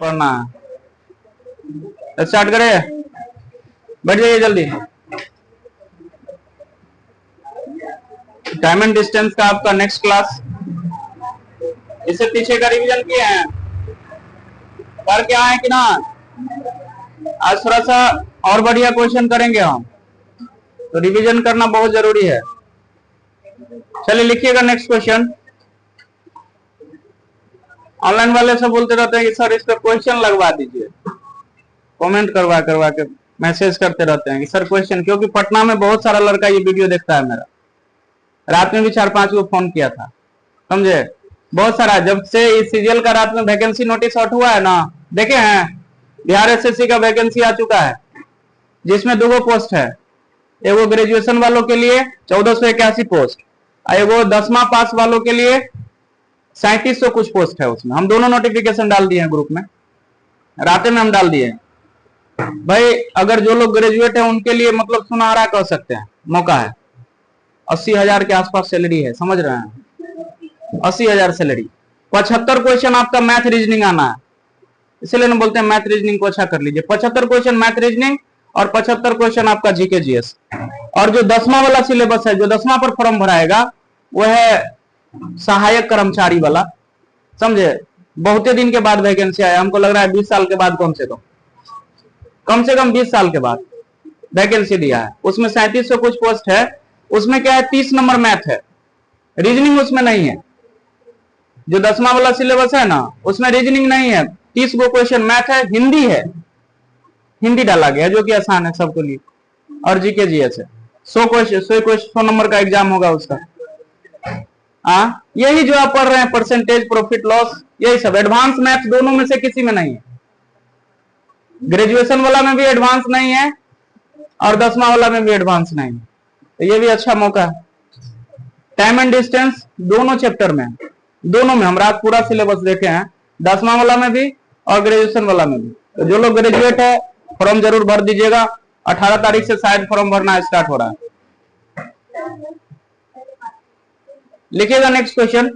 पढ़ना है। स्टार्ट करें, बैठ जाइए जल्दी। टाइम एंड डिस्टेंस का आपका नेक्स्ट क्लास, इससे पीछे का रिवीजन किए हैं, कर क्या है कि ना। आज थोड़ा सा और बढ़िया क्वेश्चन करेंगे हम, तो रिवीजन करना बहुत जरूरी है। चलिए लिखिएगा नेक्स्ट क्वेश्चन। ऑनलाइन वाले सब बोलते रहते हैं कि सर इस पर क्वेश्चन लगवा दीजिए, कमेंट करवा करवा के मैसेज करते रहते हैं कि सर क्वेश्चन, क्योंकि पटना में बहुत सारा लड़का ये वीडियो देखता है मेरा। रात में भी 4-5 को फोन किया था, समझे, बहुत सारा। जब से इस सीजीएल का रात में वैकेंसी नोटिस आउट हुआ है ना, देखे हैं, बिहार एसएससी का वैकेंसी आ चुका है, जिसमें 2 पोस्ट है। एगो ग्रेजुएशन वालों के लिए 1481 पोस्ट, एगो 10वां पास वालों के लिए 3700 कुछ पोस्ट है। उसमें हम दोनों नोटिफिकेशन डाल दिए हैं ग्रुप में, रात में हम डाल दिए। भाई अगर जो लोग ग्रेजुएट है उनके लिए मतलब सुनहरा कह सकते हैं, मौका है। 80,000 के आसपास सैलरी है, समझ रहे हैं, 80,000 सैलरी। 75 क्वेश्चन आपका मैथ रीजनिंग आना है, इसलिए ना बोलते हैं मैथ रीजनिंग को अच्छा कर लीजिए। 75 क्वेश्चन मैथ रीजनिंग और 75 क्वेश्चन आपका जीके जीएस। और जो 10वां वाला सिलेबस है, जो 10वां पर फॉर्म भराएगा वो है सहायक कर्मचारी वाला, समझे। बहुते दिन के बाद वैकेंसी आया, हमको लग रहा है 20 साल के बाद, कम से कम 20 साल के बाद वैकेंसी दिया है। उसमें 3700 कुछ पोस्ट है। उसमें क्या है, 30 नंबर मैथ है, रीजनिंग उसमें नहीं है। जो 10वां वाला सिलेबस है ना, उसमें रीजनिंग नहीं है, 30 गो क्वेश्चन मैथ है, हिंदी है, हिंदी डाला गया जो कि आसान है सबके लिए, और जीके जीएस है। 100 नंबर का एग्जाम होगा उसका। यही जो आप पढ़ रहे हैं, परसेंटेज, प्रॉफिट लॉस, यही सब एडवांस मैथ दोनों में से किसी में नहीं है। ग्रेजुएशन वाला में भी एडवांस नहीं है और 10वां वाला में भी एडवांस नहीं है, तो ये भी अच्छा मौका है। टाइम एंड डिस्टेंस दोनों चैप्टर में, दोनों में हम रात पूरा सिलेबस देखे हैं, 10वां वाला में भी और ग्रेजुएशन वाला में भी। तो जो लोग ग्रेजुएट है फॉर्म जरूर भर दीजिएगा। 18 तारीख से शायद फॉर्म भरना स्टार्ट हो रहा है। लिखिएगा नेक्स्ट क्वेश्चन।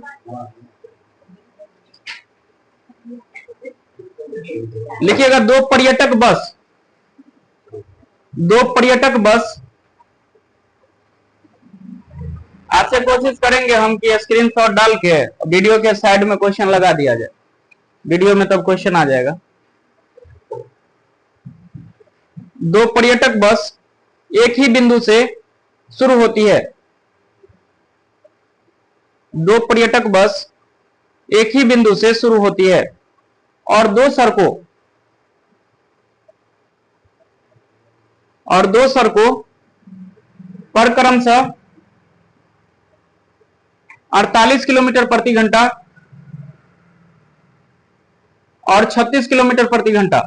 लिखिएगा, दो पर्यटक बस, आपसे कोशिश करेंगे हम कि स्क्रीनशॉट डाल के वीडियो के साइड में क्वेश्चन लगा दिया जाए, वीडियो में तब क्वेश्चन आ जाएगा। 2 पर्यटक बस एक ही बिंदु से शुरू होती है। 2 पर्यटक बस एक ही बिंदु से शुरू होती है और दो सड़कों पर क्रमशः 48 किलोमीटर प्रति घंटा और 36 किलोमीटर प्रति घंटा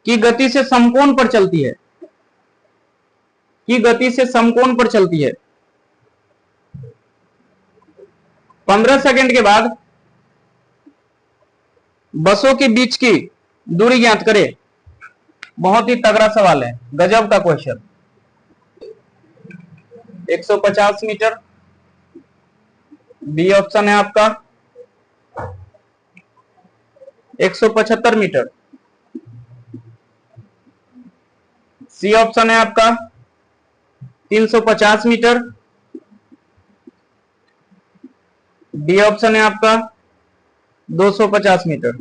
की गति से समकोण पर चलती है, 15 सेकंड के बाद बसों के बीच की दूरी ज्ञात करें। बहुत ही तगड़ा सवाल है, गजब का क्वेश्चन। 150 मीटर बी ऑप्शन है आपका, 175 मीटर सी ऑप्शन है आपका, 350 मीटर डी ऑप्शन है आपका, 250 मीटर।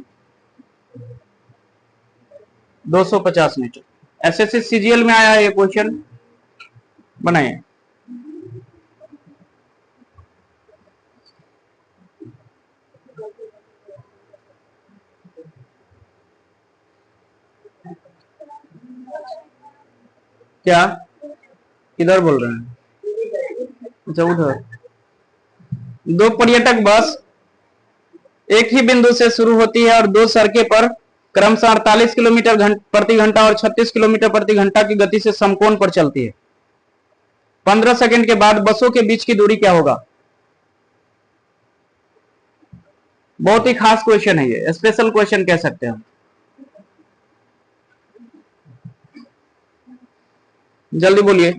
250 मीटर एसएससी सीजीएल में आया है ये क्वेश्चन, बनाइए। क्या किधर बोल रहे हैं, अच्छा उधर। 2 पर्यटक बस एक ही बिंदु से शुरू होती है और 2 सड़कें पर क्रमशः 48 किलोमीटर प्रति घंटा और 36 किलोमीटर प्रति घंटा की गति से समकोण पर चलती है। 15 सेकंड के बाद बसों के बीच की दूरी क्या होगा। बहुत ही खास क्वेश्चन है ये, स्पेशल क्वेश्चन कह सकते हैं। जल्दी बोलिए।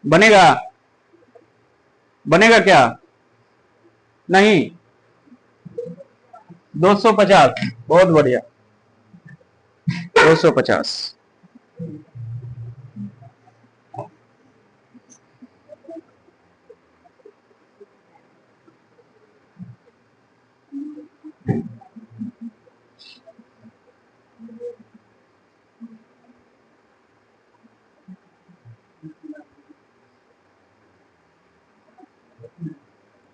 बनेगा? बनेगा क्या? नहीं। 250, बहुत बढ़िया। 250।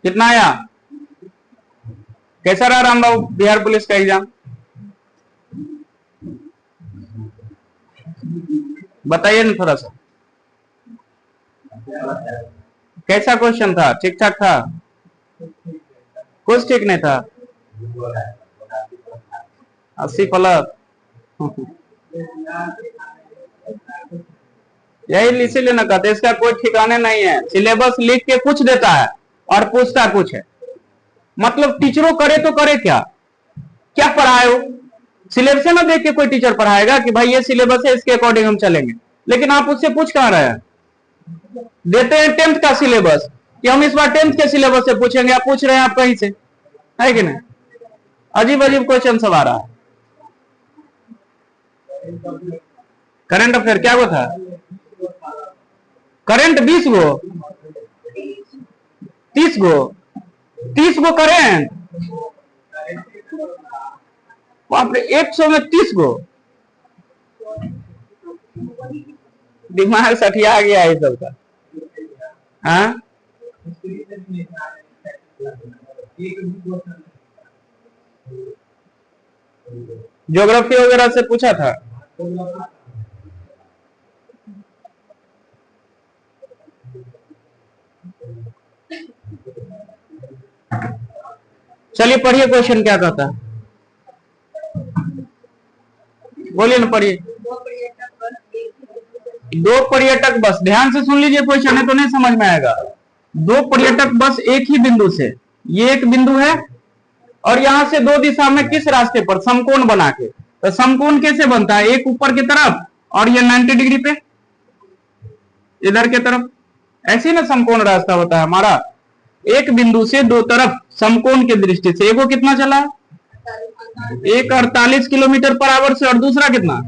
कितना आया? कैसा रहा रामबाबू बिहार पुलिस का एग्जाम? बताइए ना थोड़ा सा, कैसा क्वेश्चन था? ठीक ठाक था? कुछ ठीक नहीं था? 80+। यही इसीलिए ना कहते, इसका कोई ठिकाने नहीं है। सिलेबस लिख के कुछ देता है और पूछता कुछ है। मतलब टीचरों करे तो करे क्या? क्या पढ़ाए हो? सिलेबस ना देख के कोई टीचर पढ़ाएगा कि भाई ये सिलेबस है, इसके अकॉर्डिंग हम चलेंगे। लेकिन आप उससे पूछ कहां रहे हैं? देते हैं 10th का सिलेबस कि हम इस बार 10th के सिलेबस से पूछेंगे, आप पूछ रहे हैं आप कहीं से, है कि नहीं? अजीब अजीब क्वेश्चन सब आ रहा है। करंट अफेयर क्या वो था? करंट 20 गो, 30 गो, 30 गो करंट? बाप रे, 100 में 30 गो? दिमाग सठिया गया है सबका। हाँ, ज्योग्राफी वगैरह से पूछा था? चलिए पढ़िए क्वेश्चन क्या कहता है, बोलिए ना, पढ़िए। दो पर्यटक बस, ध्यान से सुन लीजिए क्वेश्चन है तो नहीं समझ में आएगा। दो पर्यटक बस एक ही बिंदु से, ये एक बिंदु है और यहां से दो दिशा में किस रास्ते पर समकोण बना के, तो समकोण कैसे बनता है? एक ऊपर की तरफ और ये 90 डिग्री पे इधर के तरफ, ऐसे ना समकोण रास्ता होता है हमारा। एक बिंदु से दो तरफ समकोण की दृष्टि से, एगो कितना चला? एक 48 किलोमीटर पर आवर से और दूसरा कितना?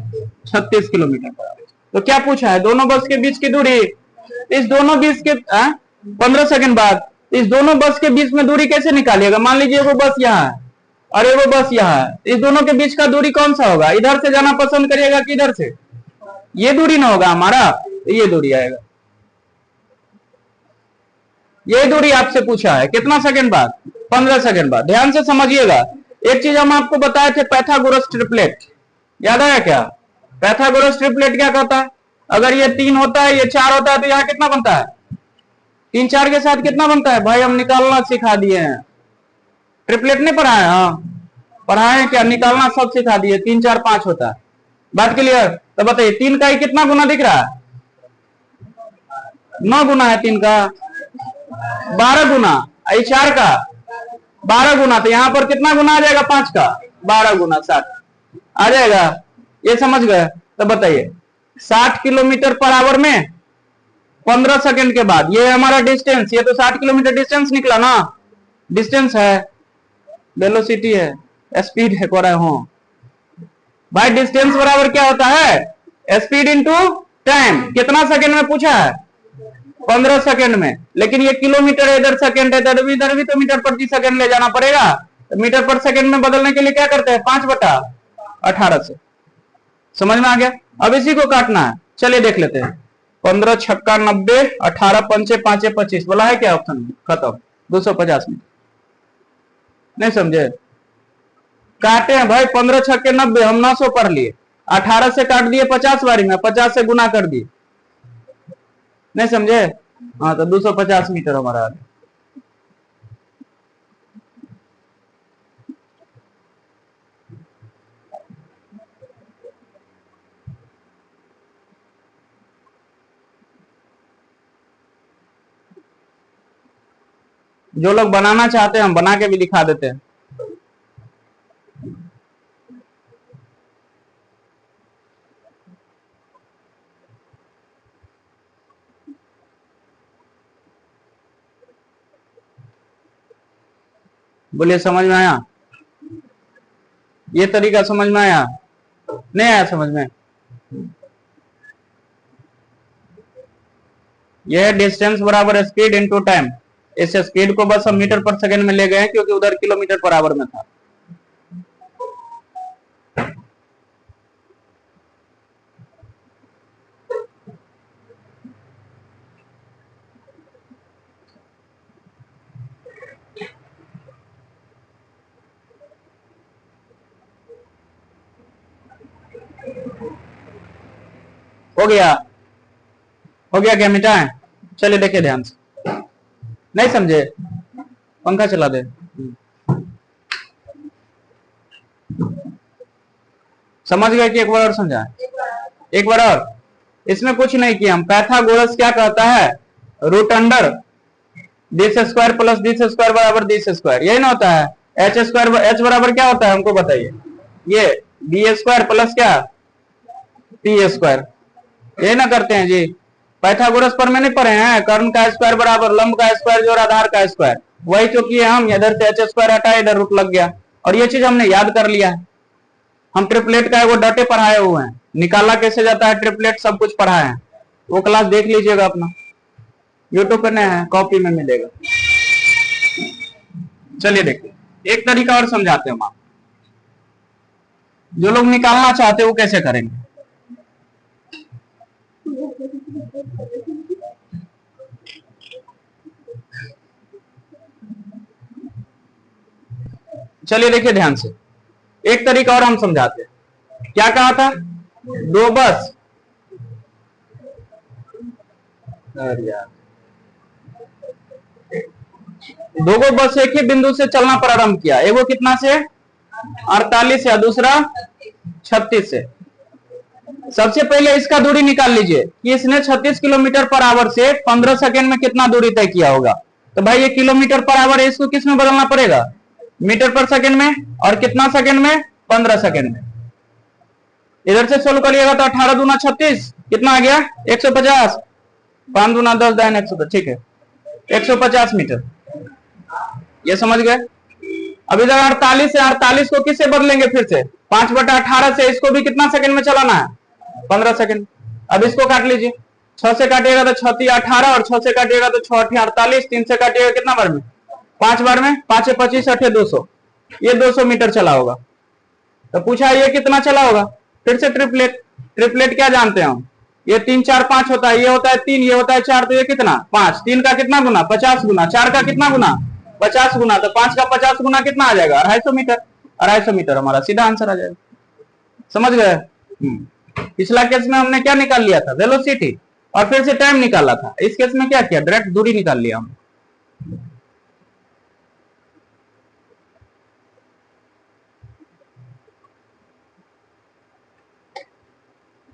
36 किलोमीटर पर आवर। तो क्या पूछा है? दोनों बस के बीच की दूरी। इस दोनों बीच के 15 सेकंड बाद इस दोनों बस के बीच में दूरी कैसे निकालिएगा? मान लीजिए वो बस यहाँ है और वो बस यहाँ है, इस दोनों के बीच का दूरी कौन सा होगा? इधर से जाना पसंद करिएगा कि इधर से? ये दूरी ना होगा हमारा, तो ये दूरी आएगा। ये दूरी आपसे पूछा है कितना सेकंड बाद? 15 सेकंड बाद। ध्यान से समझिएगा। एक चीज हम आपको बताए थे, पाइथागोरस ट्रिपलेट, याद आया क्या? पाइथागोरस ट्रिपलेट क्या कहता है? अगर ये 3 होता है, ये 4 होता है, तो यहाँ कितना बनता है? 3 4 के साथ कितना बनता है? भाई हम निकालना सिखा दिए हैं, ट्रिपलेट नहीं पढ़ाए? हाँ पढ़ाए क्या? निकालना सब सिखा दिए। 3 4 5 होता है। बात क्लियर? तो बताइए 3 का ही कितना गुना दिख रहा है? 9 गुना है 3 का, 12 गुना। 4 का 12 गुना, तो यहाँ पर कितना गुना आ जाएगा? 5 का 12 गुना 60 आ जाएगा। ये समझ गए? तो बताइए 60 किलोमीटर पर आवर में 15 सेकंड के बाद, ये हमारा डिस्टेंस, ये तो 60 किलोमीटर डिस्टेंस निकला ना, डिस्टेंस है, वेलोसिटी है, स्पीड है कह रहे हो भाई। डिस्टेंस बराबर क्या होता है? Speed into time. कितना सेकंड में पूछा है? 15 सेकंड में। लेकिन ये किलोमीटर इधर सेकंड है, इधर भी तो मीटर प्रति सेकंड ले जाना पड़ेगा। तो मीटर पर सेकंड में बदलने के लिए क्या करते हैं? 5/18 से। समझ में आ गया? अब इसी को काटना है, चलिए देख लेते हैं। 15 छक्का 90, 18 पंचे 5 25, बोला है क्या ऑप्शन में? खत्म। 250 मीटर। नहीं समझे? काटे हैं भाई, 15 छक्के 90, हम 900 पढ़ लिए। 18 से काट दिए 50 बारी में, 50 से गुना कर दिए। नहीं समझे? हाँ, तो 250 मीटर हमारा। जो लोग बनाना चाहते हैं हम बना के भी दिखा देते हैं। बोलिए समझ में आया? ये तरीका समझ में आया? नहीं आया समझ में? यह डिस्टेंस बराबर स्पीड इनटू टाइम। इस स्पीड को बस हम मीटर पर सेकंड में ले गए क्योंकि उधर किलोमीटर पर आवर में था। हो गया? हो गया क्या? मिटाएं? चलिए देखिए ध्यान से। नहीं समझे? पंखा चला दे। समझ गए कि एक बार और समझाएं? एक बार और। इसमें कुछ नहीं किया हम। पाइथागोरस क्या कहता है? Root under this square plus this square बराबर दिस स्क्वायर, यही ना होता है? एच स्क्वायर, एच बराबर क्या होता है हमको बताइए? ये बी स्क्वायर प्लस क्या? पी स्क्वायर, यही ना करते हैं जी? पाइथागोरस पर में नहीं पढ़े हैं? कर्ण का स्क्वायर बराबर लंब का स्क्वायर जोड़ आधार का स्क्वायर, वही जो किए हम। इधर से एच स्क्वायर हटा, इधर रूट लग गया, और ये चीज हमने याद कर लिया है। हम ट्रिपलेट का वो डटे पढ़ाए हुए हैं, निकाला कैसे जाता है ट्रिपलेट सब कुछ पढ़ाए हैं। वो क्लास देख लीजिएगा अपना, यूट्यूब पे नहीं है, कॉपी में मिलेगा। चलिए देखिए एक तरीका और समझाते हैं हम। जो लोग निकालना चाहते हैं वो कैसे करेंगे? चलिए देखिए ध्यान से, एक तरीका और हम समझाते हैं। क्या कहा था? दो बस, दो गो बस एक ही बिंदु से चलना प्रारंभ किया। एगो कितना से? 48 या दूसरा 36 से। सबसे पहले इसका दूरी निकाल लीजिए कि इसने 36 किलोमीटर पर आवर से 15 सेकंड में कितना दूरी तय किया होगा। तो भाई ये किलोमीटर पर आवर है, इसको किस में बदलना पड़ेगा? मीटर पर सेकंड में। और कितना सेकंड में? 15 सेकंड में। इधर से सोल्व करिएगा तो 18 दूना 36, कितना आ गया? 150। 5 दूना 10 दाइन 110, ठीक है 150 मीटर। ये समझ गए? अब इधर 48 है, 48 को किससे बदलेंगे? फिर से 5/18 से। इसको भी कितना सेकंड में चलाना है? 15 सेकंड। अब इसको काट लीजिए, 6 से काटिएगा तो 6 × 18, और 6 से काटिएगा तो 6 × 8 48, 3 से काटिएगा कितना बार में? 5 बार में। 5 × 25 8 200, ये 200 मीटर चला होगा। तो पूछा ये कितना चला होगा? फिर से ट्रिपलेट। ट्रिपलेट क्या जानते हैं हम? ये 3 4 5 होता है, ये होता है 3, ये होता है 4, तो ये कितना? 5। 3 का कितना गुना? 50 गुना। 4 का कितना गुना? 50 गुना। तो 5 का 50 गुना कितना आ जाएगा? 250 मीटर। 250 मीटर हमारा सीधा आंसर आ जाएगा। समझ गए? पिछला केस में हमने क्या निकाल लिया था? वेलोसिटी, और फिर से टाइम निकाला था। इस केस में क्या किया? डायरेक्ट दूरी निकाल लिया हम।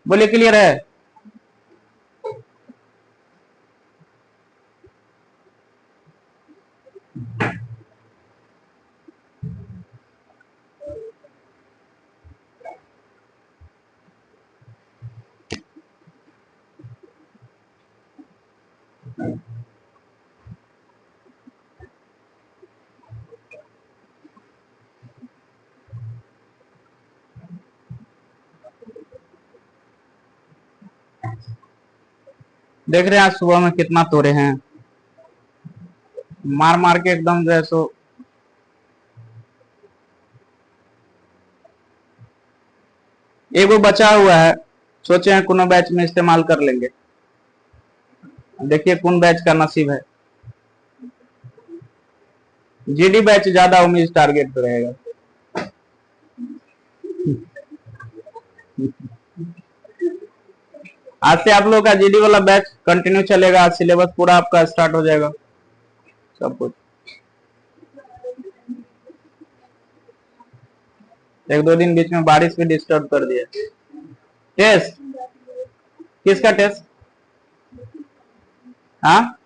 बोलिए क्लियर है? देख रहे हैं आज सुबह में कितना तोड़े हैं, मार मार के एकदम जैसो। एगो बचा हुआ है, सोचे हैं कोनो बैच में इस्तेमाल कर लेंगे। देखिए कौन बैच का नसीब है। जीडी बैच ज्यादा उम्मीद टारगेट पे रहेगा। आज से आप लोग का जीडी वाला बैच कंटिन्यू चलेगा। आज सिलेबस पूरा आपका स्टार्ट हो जाएगा, सब कुछ। 1-2 दिन बीच में बारिश भी डिस्टर्ब कर दिया। टेस्ट किसका टेस्ट? हाँ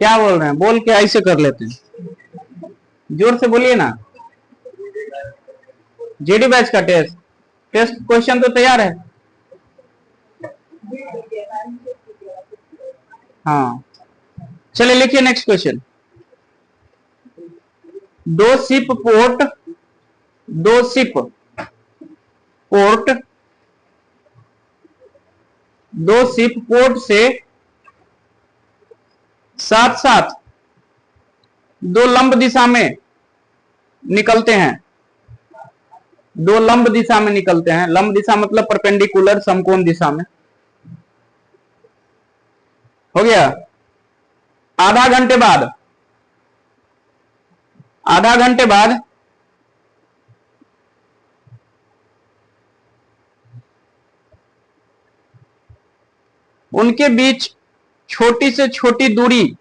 क्या बोल रहे हैं? बोल के ऐसे कर लेते हैं, जोर से बोलिए ना। जेडी बैच का टेस्ट टेस्ट क्वेश्चन तो तैयार है। हाँ, चलिए लिखिए नेक्स्ट क्वेश्चन। दो शिप पोर्ट दो शिप पोर्ट दो शिप पोर्ट से साथ साथ दो लंब दिशा में निकलते हैं। दो लंब दिशा में निकलते हैं। लंब दिशा मतलब परपेंडिकुलर, समकोण दिशा में। हो गया। आधा घंटे बाद आधा घंटे बाद उनके बीच छोटी से छोटी दूरी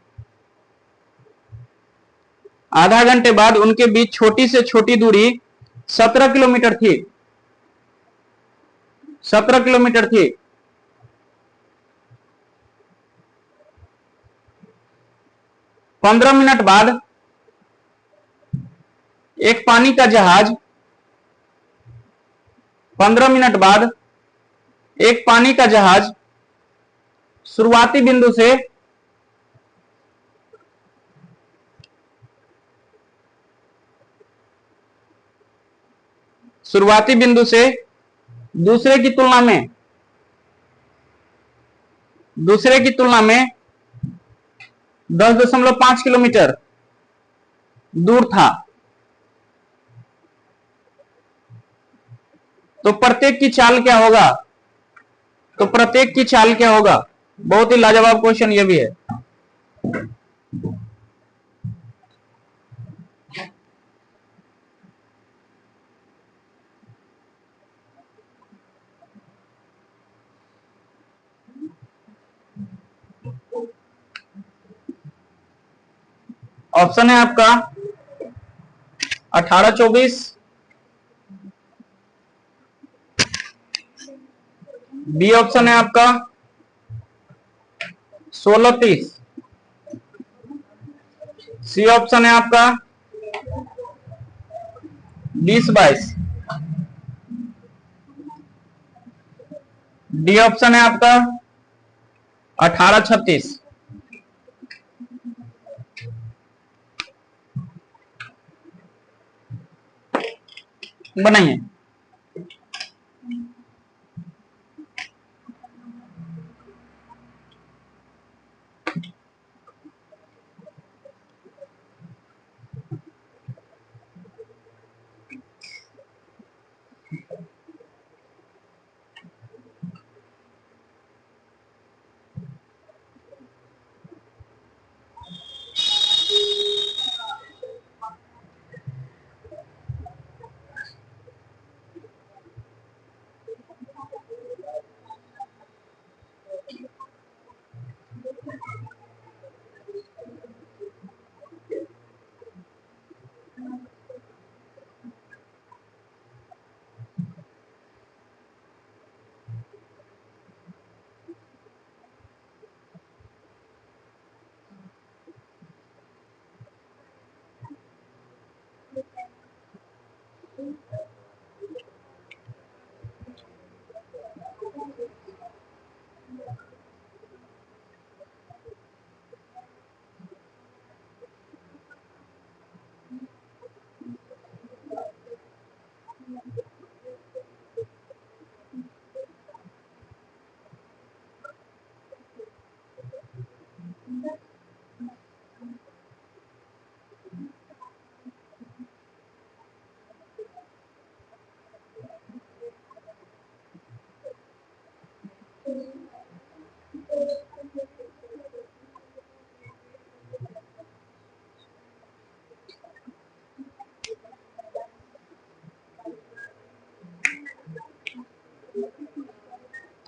आधा घंटे बाद उनके बीच छोटी से छोटी दूरी 17 किलोमीटर थी। 17 किलोमीटर थी। 15 मिनट बाद एक पानी का जहाज 15 मिनट बाद एक पानी का जहाज शुरुआती बिंदु से शुरुआती बिंदु से दूसरे की तुलना में 10.5 किलोमीटर दूर था। तो प्रत्येक की चाल क्या होगा? बहुत ही लाजवाब क्वेश्चन ये भी है। ऑप्शन है आपका 18-24, बी ऑप्शन है आपका 16-30, सी ऑप्शन है आपका 20-22, डी ऑप्शन है आपका 18-36। बनाइए।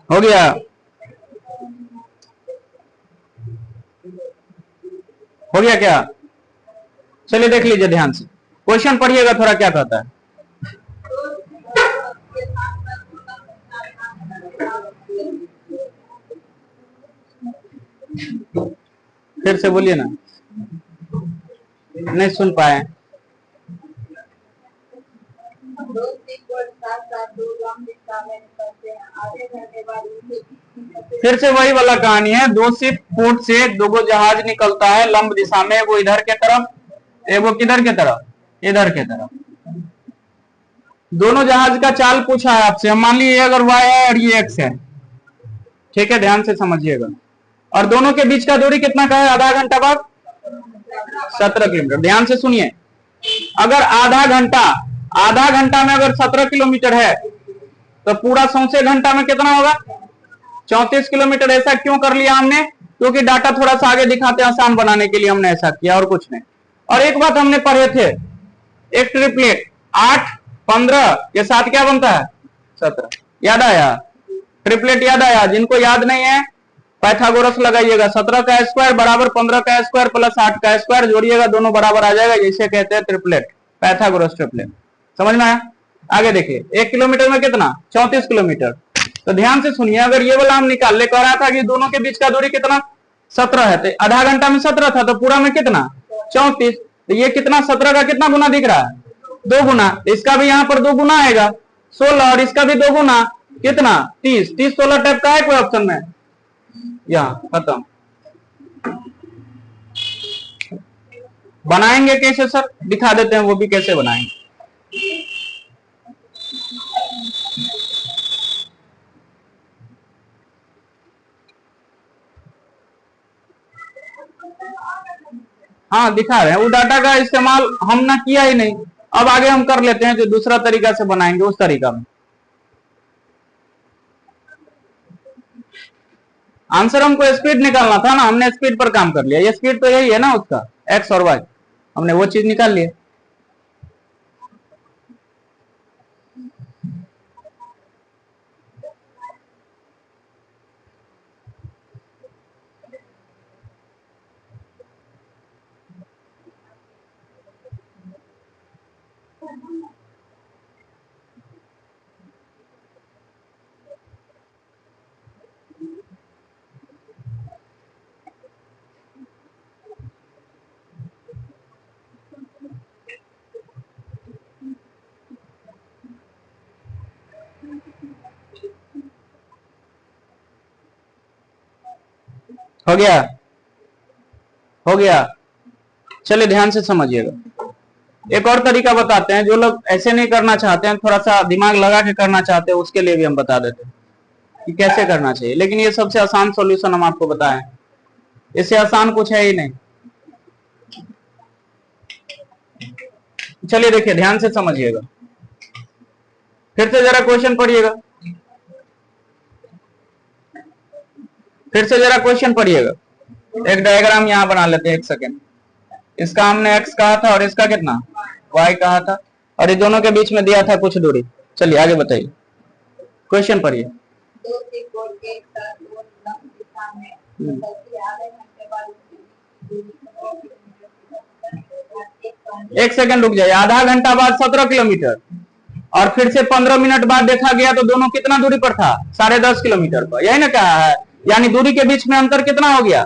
हो गया। हो गया क्या? चलिए देख लीजिए ध्यान से, क्वेश्चन पढ़िएगा थोड़ा क्या कहता है। फिर से बोलिए ना। नहीं सुन पाए। फिर से वही वाला कहानी है, दो शिप पोर्ट से दो जहाज निकलता है लंब दिशा में, वो इधर के तरफ, वो किधर के तरफ, इधर के तरफ। दोनों जहाज का चाल पूछा है आपसे, मान लीजिए अगर y है और ये x है, ठीक है, ध्यान से समझिएगा। और दोनों के बीच का दूरी कितना का है, आधा घंटा बाद 17 किलोमीटर। ध्यान से सुनिए, अगर आधा घंटा में अगर 17 किलोमीटर है तो पूरा 100 घंटा में कितना होगा, 34 किलोमीटर। ऐसा क्यों कर लिया हमने, क्योंकि डाटा थोड़ा सा आगे दिखाते आसान बनाने के लिए हमने ऐसा किया, और कुछ नहीं। और एक बात हमने पढ़े थे, एक ट्रिपलेट 8 15 के साथ क्या बनता है, 17। याद आया, ट्रिपलेट याद आया? जिनको याद नहीं है पाइथागोरस लगाइएगा, 17 का स्क्वायर बराबर 15 का स्क्वायर प्लस 8 का स्क्वायर, जोड़िएगा दोनों बराबर आ जाएगा, जैसे कहते हैं ट्रिपलेट, पाइथागोरस ट्रिपलेट। समझ में आया? आगे देखिए, 1 किलोमीटर में कितना, 34 किलोमीटर। तो ध्यान से सुनिए, अगर ये वाला हम निकाल ले, कह रहा था कि दोनों के बीच का दूरी कितना, 17 है, तो आधा घंटा में 17 था, तो पूरा में कितना, 34। तो ये कितना, 17 का कितना गुना दिख रहा है, 2 गुना। इसका भी यहाँ पर 2 गुना आएगा 16, और इसका भी 2 गुना कितना, 30। 30 16 टाइप का है कोई ऑप्शन में, यहाँ खत्म। बनाएंगे कैसे सर, दिखा देते हैं वो भी कैसे बनाएंगे। हाँ दिखा रहे हैं, वो डाटा का इस्तेमाल हम ना किया ही नहीं, अब आगे हम कर लेते हैं जो दूसरा तरीका से बनाएंगे उस तरीका में। आंसर हमको स्पीड निकालना था ना, हमने स्पीड पर काम कर लिया। ये स्पीड तो यही है ना उसका, एक्स और वाई, हमने वो चीज निकाल ली। हो गया, हो गया। चलिए ध्यान से समझिएगा, एक और तरीका बताते हैं। जो लोग ऐसे नहीं करना चाहते हैं, थोड़ा सा दिमाग लगा के करना चाहते हैं, उसके लिए भी हम बता देते हैं कि कैसे करना चाहिए। लेकिन ये सबसे आसान सॉल्यूशन हम आपको बताएं, इससे आसान कुछ है ही नहीं। चलिए देखिए, ध्यान से समझिएगा, फिर से जरा क्वेश्चन पढ़िएगा, फिर से जरा क्वेश्चन पढ़िएगा। एक डायग्राम यहां बना लेते हैं, एक सेकेंड। इसका हमने x कहा था और इसका कितना y कहा था, और ये दोनों के बीच में दिया था कुछ दूरी। चलिए आगे बताइए, क्वेश्चन पढ़िए। एक सेकंड रुक जाइए, आधा घंटा बाद 17 किलोमीटर, और फिर से 15 मिनट बाद देखा गया तो दोनों कितना दूरी पर था, 10.5 किलोमीटर पर। यही ना कहा है, यानी दूरी के बीच में अंतर कितना हो गया,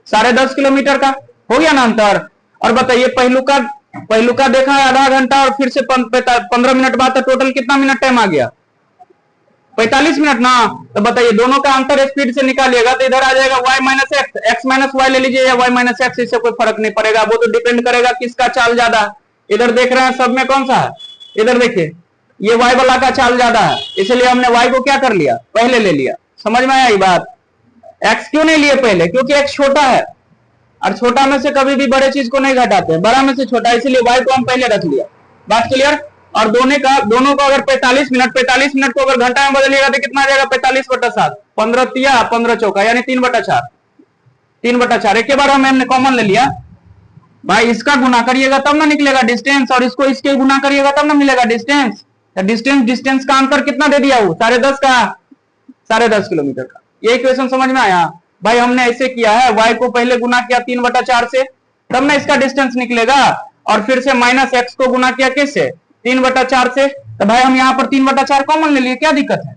10.5 किलोमीटर का हो गया ना अंतर। और बताइए, पहलू का देखा है आधा घंटा, और फिर से 15 मिनट बाद तो टोटल कितना मिनट टाइम आ गया, 45 मिनट ना। तो बताइए, दोनों का अंतर स्पीड से निकालिएगा तो इधर आ जाएगा y minus x, x minus y ले लीजिए या y माइनस एक्स, इससे कोई फर्क नहीं पड़ेगा, वो तो डिपेंड करेगा किसका चाल ज्यादा। इधर देख रहे हैं सब में कौन सा है, इधर देखिए ये y वाला का चाल ज्यादा है, इसलिए हमने y को क्या कर लिया, पहले ले लिया। समझ में आया ये बात? x क्यों नहीं लिए पहले, क्योंकि x छोटा है, और छोटा में से कभी भी बड़े चीज को नहीं घटाते, बड़ा में से छोटा, इसलिए y को हम पहले रख लिया। बात क्लियर? और दोनों को अगर 45 मिनट को अगर घंटा में बदलिएगा तो कितना आ जाएगा, 45/7, 15 तिया 15 चौका, यानी 3/4, 3/4। एक के बार हमने कॉमन ले लिया भाई, इसका गुना करिएगा तब ना निकलेगा डिस्टेंस, और इसको इसके गुना करिएगा तब ना मिलेगा डिस्टेंस। डिस्टेंस का अंतर कितना दे दिया, वो 10.5 का, 10.5 किलोमीटर का। ये इक्वेशन समझ में आया भाई? हमने ऐसे किया है, y को पहले गुना किया 3/4 से, तब ना इसका डिस्टेंस निकलेगा, और फिर से माइनस एक्स को गुना किया किससे, 3/4 से। तो भाई हम यहाँ पर 3/4 कॉमन ले लिए, क्या दिक्कत है,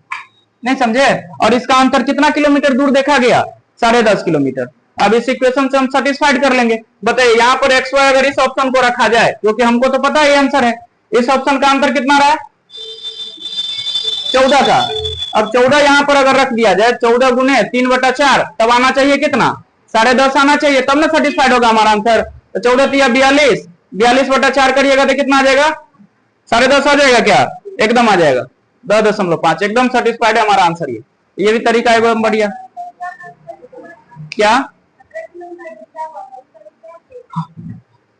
नहीं समझे? और इसका अंतर कितना किलोमीटर दूर देखा गया, 10.5 किलोमीटर। अब इस इक्वेशन से हम सेटिस्फाइड कर लेंगे। बताइए यहाँ पर एक्स वाई अगर इस ऑप्शन को रखा जाए, क्योंकि हमको तो पता है आंसर है, इस ऑप्शन का आंसर कितना रहा है 14 का। अब 14 यहाँ पर अगर रख दिया जाए, 14 गुने 3/4, तब आना चाहिए कितना 10.5 आना चाहिए, तब ना सेटिस्फाइड होगा हमारा आंसर। तो 14 तिया 42, 42/4 करिएगा तो कितना आ जाएगा 10.5 आ जाएगा क्या, एकदम आ जाएगा 10.5, एकदम सेटिस्फाइड है हमारा आंसर। ये भी तरीका है एकदम बढ़िया। क्या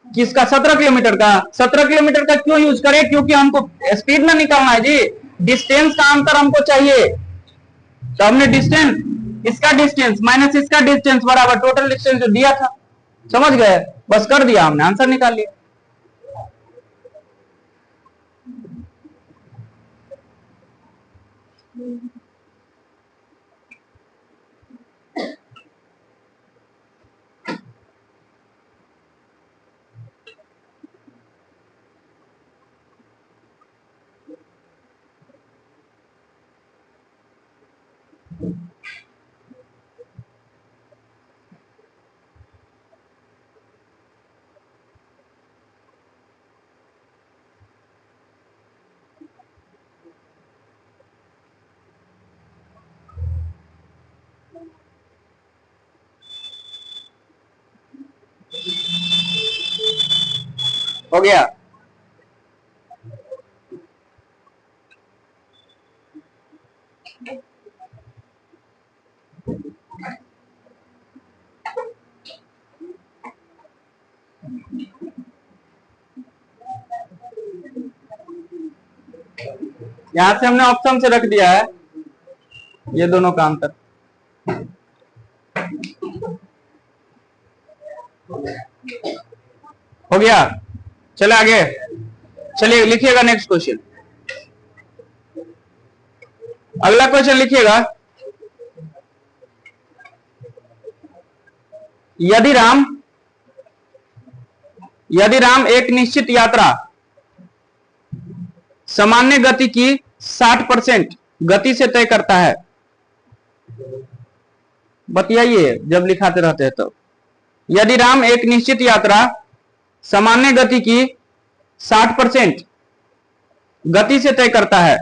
किसका 17 किलोमीटर का, 17 किलोमीटर का क्यों यूज करें, क्योंकि हमको स्पीड में निकालना है जी, डिस्टेंस का अंतर हमको चाहिए। तो हमने डिस्टेंस, इसका डिस्टेंस माइनस इसका डिस्टेंस बराबर टोटल डिस्टेंस जो दिया था, समझ गए, बस कर दिया हमने, आंसर निकाल लिया। हो गया। यहां से हमने ऑप्शन से रख दिया है ये दोनों का अंतर। हो गया, चले आगे, चलिए लिखिएगा नेक्स्ट क्वेश्चन। अगला क्वेश्चन लिखिएगा, यदि राम एक निश्चित यात्रा सामान्य गति की 60% गति से तय करता है, बतियाइए जब लिखाते रहते हैं तो। यदि राम एक निश्चित यात्रा सामान्य गति की 60% गति से तय करता है,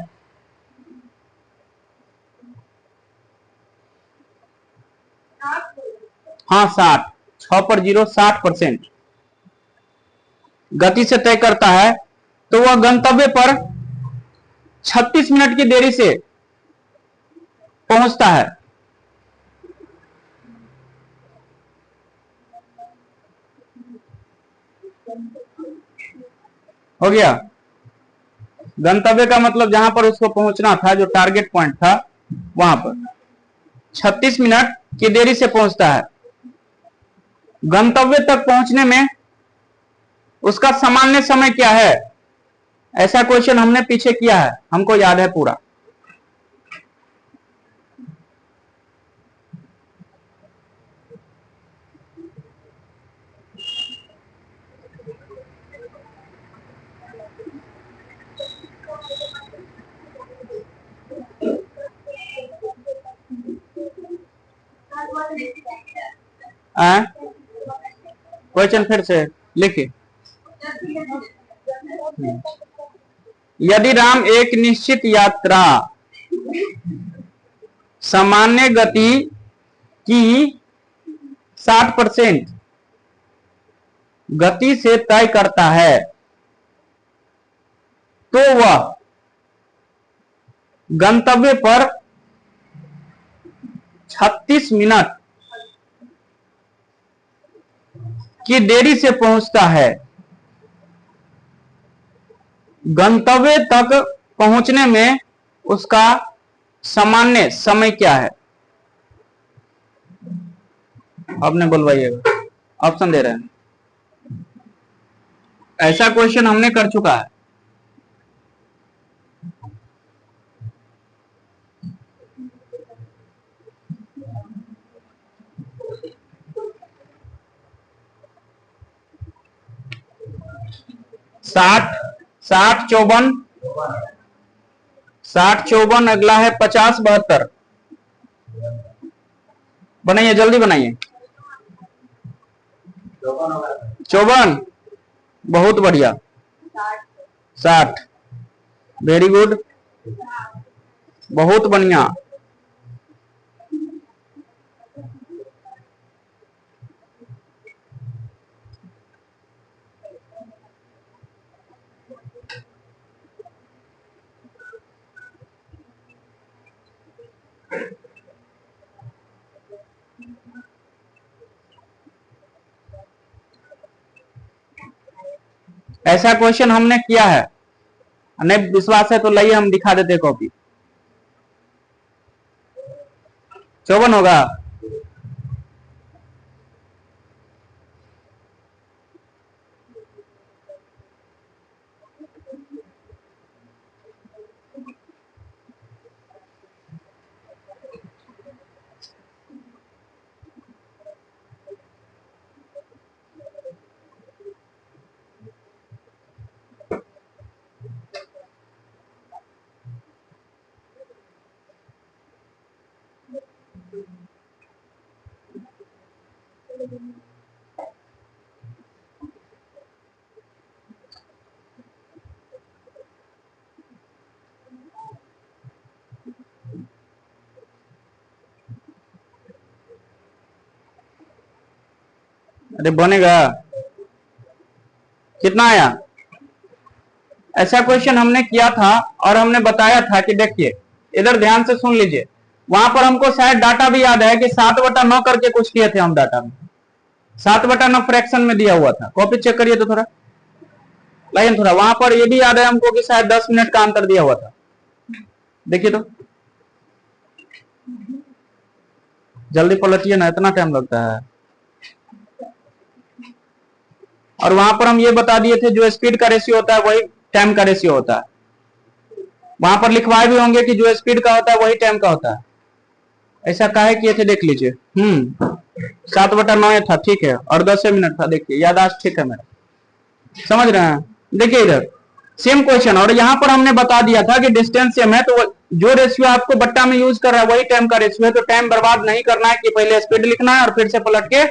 हाँ 60, 6 पर 0 60% गति से तय करता है, तो वह गंतव्य पर 36 मिनट की देरी से पहुंचता है। हो गया, गंतव्य का मतलब जहां पर उसको पहुंचना था, जो टारगेट पॉइंट था, वहां पर 36 मिनट की देरी से पहुंचता है। गंतव्य तक पहुंचने में उसका सामान्य समय क्या है, ऐसा क्वेश्चन हमने पीछे किया है, हमको याद है पूरा। क्वेश्चन फिर से लिखिए। यदि राम एक निश्चित यात्रा सामान्य गति की 60% गति से तय करता है, तो वह गंतव्य पर 36 मिनट की देरी से पहुंचता है। गंतव्य तक पहुंचने में उसका सामान्य समय क्या है, आपने बोलवाइएगा, ऑप्शन दे रहे हैं। ऐसा क्वेश्चन हमने कर चुका है। साठ 54, अगला है 50 72। बनाइए जल्दी बनाइए। 54, बहुत बढ़िया। 60, वेरी गुड, बहुत बढ़िया। ऐसा क्वेश्चन हमने किया है, नहीं विश्वास है तो लाइए हम दिखा देते कॉपी। 54 होगा। अरे बनेगा, कितना आया? ऐसा क्वेश्चन हमने किया था और हमने बताया था कि देखिए इधर ध्यान से सुन लीजिए, वहां पर हमको शायद डाटा भी याद है कि 7/9 करके कुछ किए थे हम डाटा में, 7/9 फ्रैक्शन में दिया हुआ था। कॉपी चेक करिए तो थोड़ा, लाइन थोड़ा, वहां पर ये भी याद है हमको कि शायद 10 मिनट का अंतर दिया हुआ था। देखिए तो जल्दी पलटिए ना, इतना टाइम लगता है। और वहां पर हम ये बता दिए थे जो स्पीड का रेशियो होता है वही टाइम का रेशियो होता है। वहां पर लिखवाए भी होंगे कि जो स्पीड का होता है वही टाइम का होता है। ऐसा काहे किए थे देख लीजिए। 7/9 था, ठीक है, और 10 मिनट था। देखिए याददाश्त ठीक है मेरा, समझ रहे हैं। देखिए इधर सेम क्वेश्चन, और यहाँ पर हमने बता दिया था कि डिस्टेंस सेम है, तो जो रेशियो आपको बट्टा में यूज कर रहा है वही टाइम का रेशियो है। तो टाइम बर्बाद नहीं करना है कि पहले स्पीड लिखना है और फिर से पलट के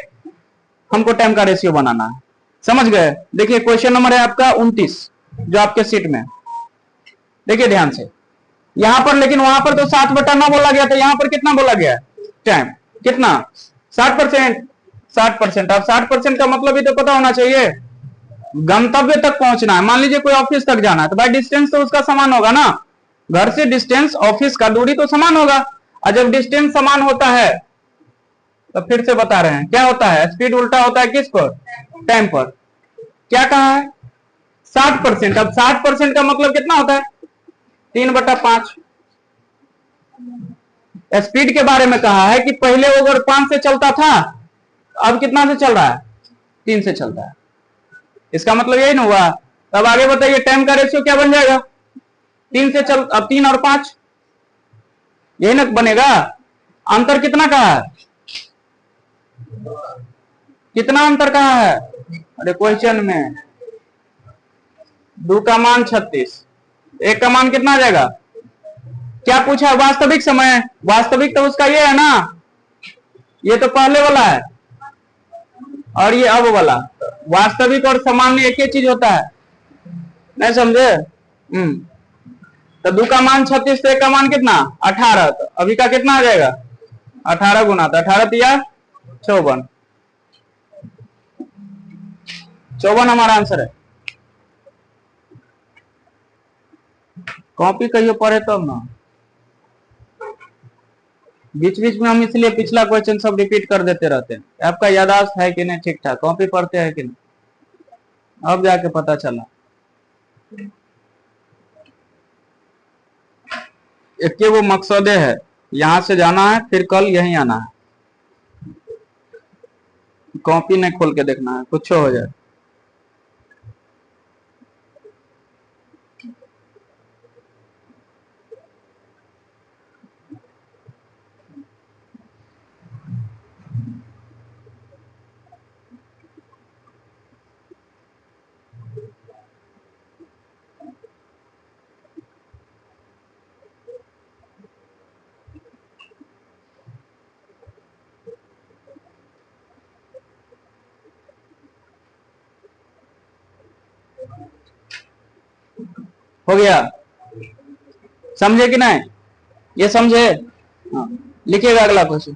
हमको टाइम का रेशियो बनाना है। समझ गए। देखिए क्वेश्चन नंबर है आपका 29 जो आपके सीट में। देखिए ध्यान से, यहां पर लेकिन वहां पर तो 7/9 बोला गया था, यहां पर कितना बोला गया है टाइम, कितना? 60%। 60%, अब 60% का मतलब भी तो पता होना चाहिए, गंतव्य तक पहुंचना है। मान लीजिए कोई ऑफिस तक जाना है तो भाई डिस्टेंस तो उसका समान होगा ना, घर से डिस्टेंस ऑफिस का दूरी तो समान होगा। और जब डिस्टेंस समान होता है तो फिर से बता रहे हैं क्या होता है, स्पीड उल्टा होता है किस पर? टाइम पर। क्या कहा है? 60%। अब 60% का मतलब कितना होता है? 3/5। स्पीड के बारे में कहा है कि पहले वो अगर 5 से चलता था, अब कितना से चल रहा है? 3 से चलता है। इसका मतलब यही ना हुआ। अब आगे बताइए टाइम का रेशियो क्या बन जाएगा? 3 से चल, अब 3 और 5 यही ना बनेगा। अंतर कितना का है? कितना अंतर कहा है? अरे क्वेश्चन में 2 का मान 36, 1 का मान कितना आ जाएगा? क्या पूछा है? वास्तविक समय। वास्तविक तो उसका ये है ना, ये तो पहले वाला है और ये अब वाला। वास्तविक और सामान्य एक ही चीज होता है, नहीं समझे? तो 2 का मान 36, तो 1 का मान कितना? 18। तो अभी का कितना आ जाएगा? 18 गुना, तो 18 तिया 54। 54 हमारा आंसर है। कॉपी कहियो पढ़े तब तो ना, बीच बीच में हम इसलिए पिछला क्वेश्चन सब रिपीट कर देते रहते हैं। आपका याददाश्त है कि नहीं ठीक ठाक? कॉपी पढ़ते हैं कि नहीं? अब जाके पता चला। एक वो मकसदे है, यहां से जाना है फिर कल यहीं आना है। कॉपी नहीं खोल के देखना है, कुछ हो जाए। हो गया, समझे कि नहीं? ये समझे? हाँ, लिखिएगा अगला क्वेश्चन।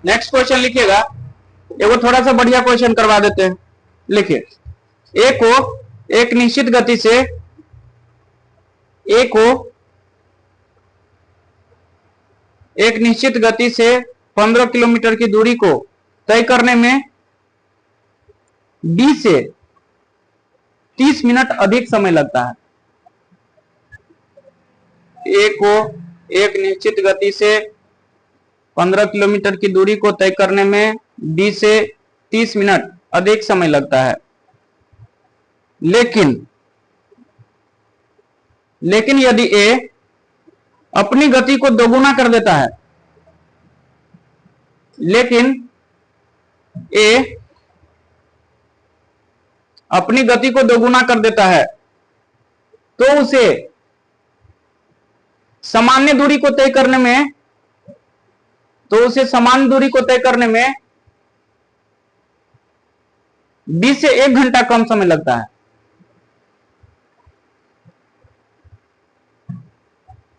नेक्स्ट क्वेश्चन लिखिएगा, एगो थोड़ा सा बढ़िया क्वेश्चन करवा देते हैं। लिखिए, ए को एक निश्चित गति से ए को एक निश्चित गति से 15 किलोमीटर की दूरी को तय करने में बी से 30 मिनट अधिक समय लगता है। ए को एक निश्चित गति से 15 किलोमीटर की दूरी को तय करने में बी से 30 मिनट अधिक समय लगता है, लेकिन यदि ए अपनी गति को दोगुना कर देता है, लेकिन ए अपनी गति को दोगुना कर देता है तो उसे सामान्य दूरी को तय करने में बी से 1 घंटा कम समय लगता है।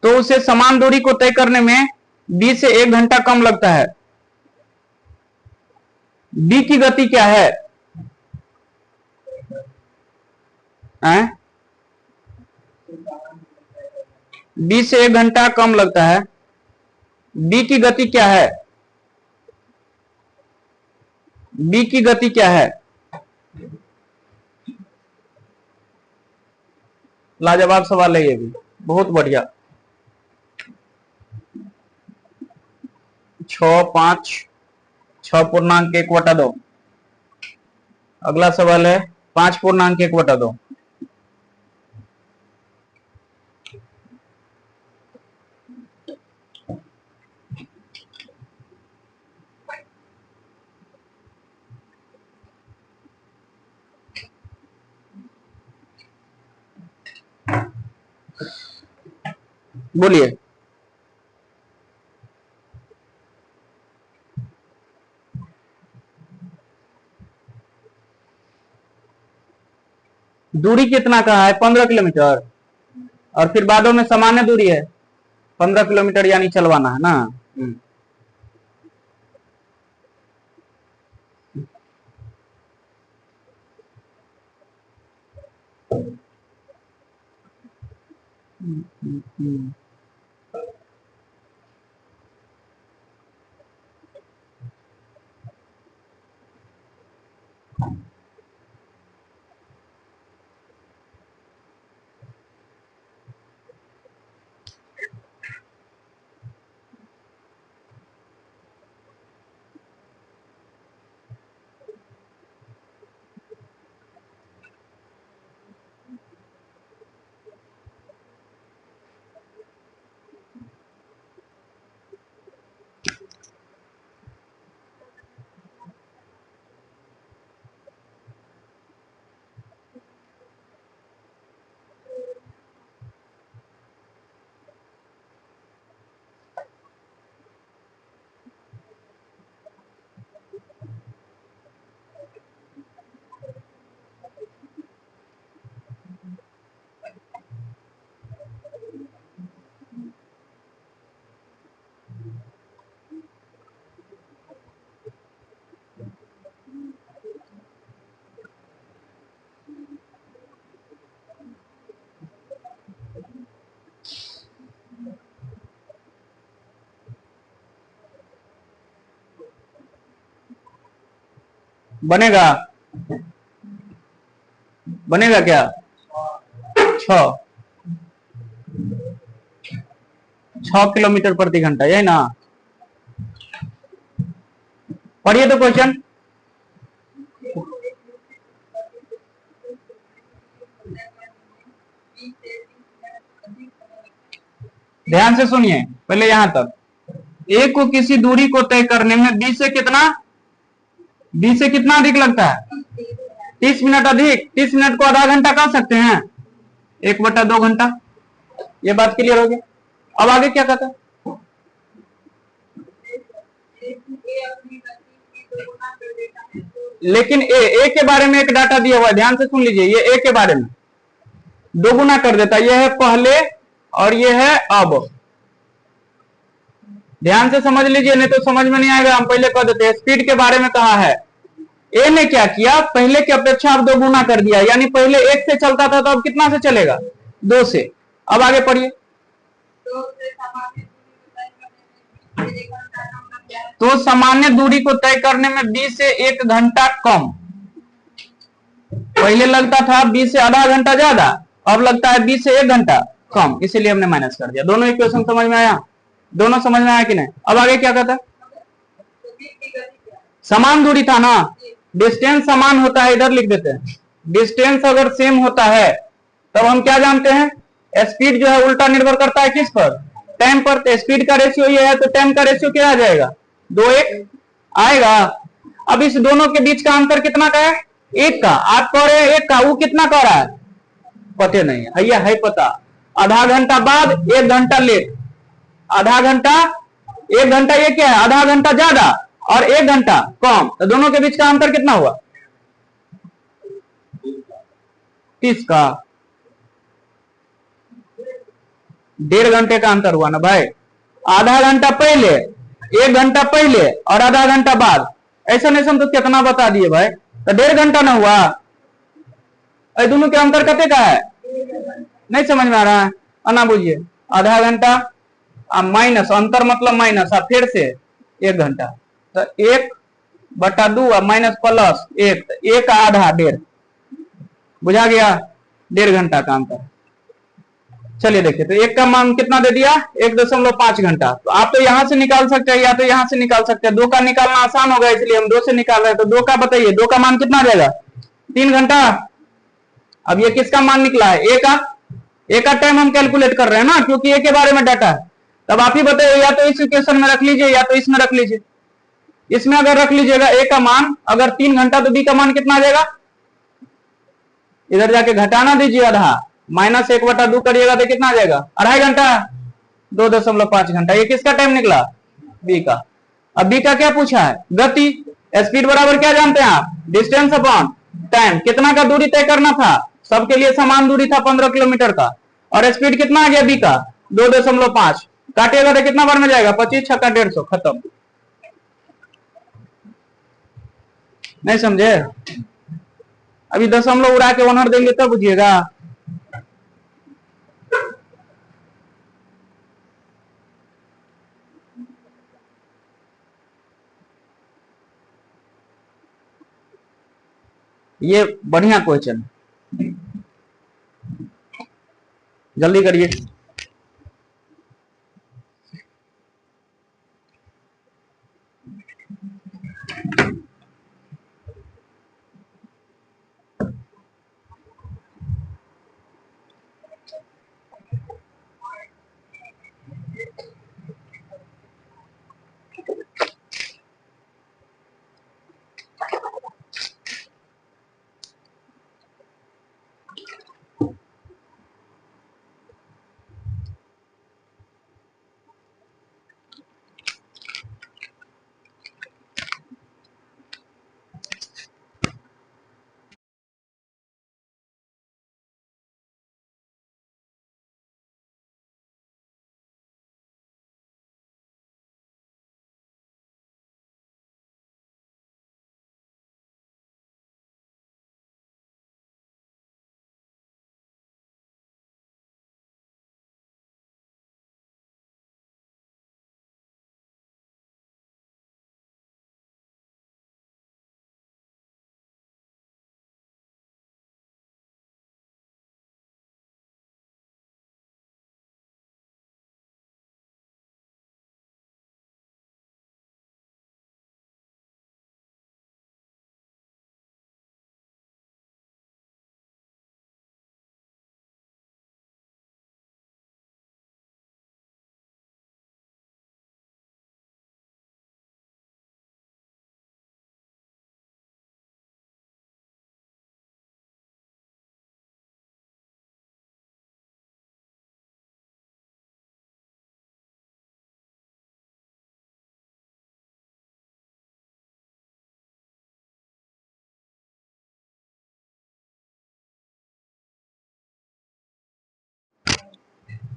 तो उसे समान दूरी को तय करने में बी से 1 घंटा कम लगता है। बी की गति क्या है? बी से 1 घंटा कम लगता है। बी की गति क्या है? बी की गति क्या है? लाजवाब सवाल है ये भी, बहुत बढ़िया। 6.5 अगला सवाल है 5.1/2। बोलिए। दूरी कितना का है? 15 किलोमीटर, और फिर बादों में सामान्य दूरी है 15 किलोमीटर, यानी चलवाना है ना। बनेगा? बनेगा क्या? 6 किलोमीटर प्रति घंटा, यही ना? पढ़िए तो क्वेश्चन। ध्यान से सुनिए पहले यहां तक। ए को किसी दूरी को तय करने में बी से कितना अधिक लगता है? 30 मिनट अधिक। 30 मिनट को आधा घंटा कह सकते हैं, 1/2 घंटा। ये बात क्लियर हो गया। अब आगे क्या कहता है? लेकिन ए के बारे में एक डाटा दिया हुआ है, ध्यान से सुन लीजिए, ये ए के बारे में 2 गुना कर देता है, ये है पहले और ये है अब। ध्यान से समझ लीजिए, नहीं तो समझ में नहीं आएगा, हम पहले कह देते हैं। स्पीड के बारे में कहा है, ए ने क्या किया, पहले की अपेक्षा अब 2 गुना कर दिया, यानी पहले 1 से चलता था तो अब कितना से चलेगा, 2 से। अब आगे पढ़िए। तो सामान्य दूरी को तय करने में 20 से 1 घंटा कम। पहले लगता था 20 से आधा घंटा ज्यादा, अब लगता है 20 से 1 घंटा कम, इसीलिए हमने माइनस कर दिया। दोनों इक्वेशन समझ में आया? दोनों समझ में आया कि नहीं? अब आगे क्या कहता है? समान दूरी था ना, डिस्टेंस समान होता है, इधर लिख देते हैं। डिस्टेंस अगर सेम होता है तब हम क्या जानते हैं, स्पीड जो है उल्टा निर्भर करता है किस पर, टाइम पर। तो स्पीड का रेशियो ये है तो टाइम का रेशियो क्या आ जाएगा, 2:1 आएगा। अब इस दोनों के बीच का अंतर कितना का है, 1 का। आप कह रहे हैं 1 का, वो कितना कह रहा है पते नहीं है, भैया है पता। आधा घंटा बाद 1 घंटा लेट, आधा घंटा 1 घंटा, ये क्या है, आधा घंटा ज्यादा और 1 घंटा कम, तो दोनों के बीच का अंतर कितना हुआ, 30 का। 1.5 घंटे का अंतर हुआ ना भाई, आधा घंटा पहले, 1 घंटा पहले और आधा घंटा बाद, ऐसा नहीं हम तो कितना बता दिए भाई, तो 1.5 घंटा ना हुआ। दोनों के अंतर कते का है, नहीं समझ में आ रहा है, ना बुझिए। आधा घंटा माइनस अंतर मतलब माइनस, फिर से 1 घंटा, तो 1/2 माइनस प्लस 1, 1 आधा 1.5, बुझा गया, 1.5 घंटा का अंतर। चलिए देखिए, तो 1 का मान कितना दे दिया, 1.5 घंटा। तो आप तो यहां से निकाल सकते हैं या तो यहां से निकाल सकते हैं, 2 का निकालना आसान होगा इसलिए हम 2 से निकाल रहे हैं। तो 2 का बताइए, 2 का मान कितना देगा, 3 घंटा। अब ये किसका मान निकला है, ए का टाइम हम कैलकुलेट कर रहे हैं ना, क्योंकि ए के बारे में डाटा है। तब आप ही बताइए, या तो इस इक्वेशन में रख लीजिए या तो इसमें रख लीजिए। इसमें अगर रख लीजिएगा ए का मान अगर 3 घंटा, तो बी का मान कितना आ जाएगा, इधर जाके घटाना दीजिए, आधा -1/2 करिएगा तो कितना आ जाएगा, 2.5 घंटा, 2.5 घंटा। ये किसका टाइम निकला, बी का। अब बी का क्या पूछा है, गति। स्पीड बराबर क्या जानते हैं आप, डिस्टेंस अपॉन टाइम। कितना का दूरी तय करना था, सबके लिए समान दूरी था 15 किलोमीटर का, और स्पीड कितना आ गया बी का, 2.5। काटिएगा तो कितना बार में जाएगा, 25 छक्का 150, खत्म। नहीं समझे, अभी दशमलव उड़ा के ओनर देंगे तब बुझिएगा। ये बढ़िया क्वेश्चन, जल्दी करिए।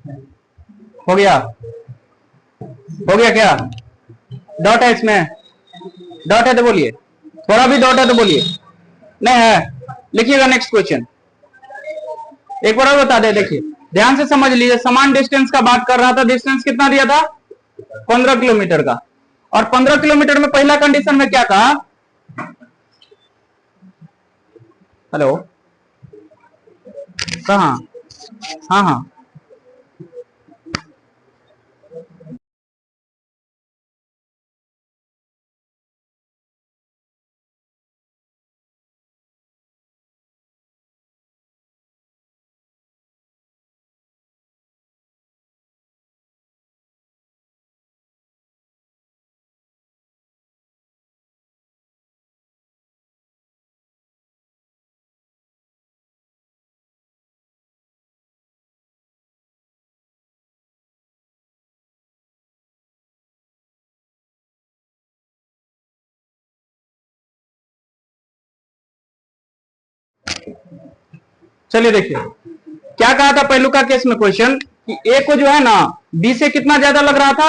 हो गया? हो गया क्या? डॉट है इसमें? डॉट है तो बोलिए, थोड़ा भी डॉट है तो बोलिए। नहीं है? लिखिएगा नेक्स्ट क्वेश्चन। एक बार और बता दे, देखिए ध्यान से समझ लीजिए। समान डिस्टेंस का बात कर रहा था। डिस्टेंस कितना दिया था? 15 किलोमीटर का। और 15 किलोमीटर में पहला कंडीशन में क्या कहा? हेलो, कहा? हाँ हाँ, चलिए देखिए क्या कहा था पहलू का केस में क्वेश्चन कि ए को जो है ना बी से कितना ज्यादा लग रहा था?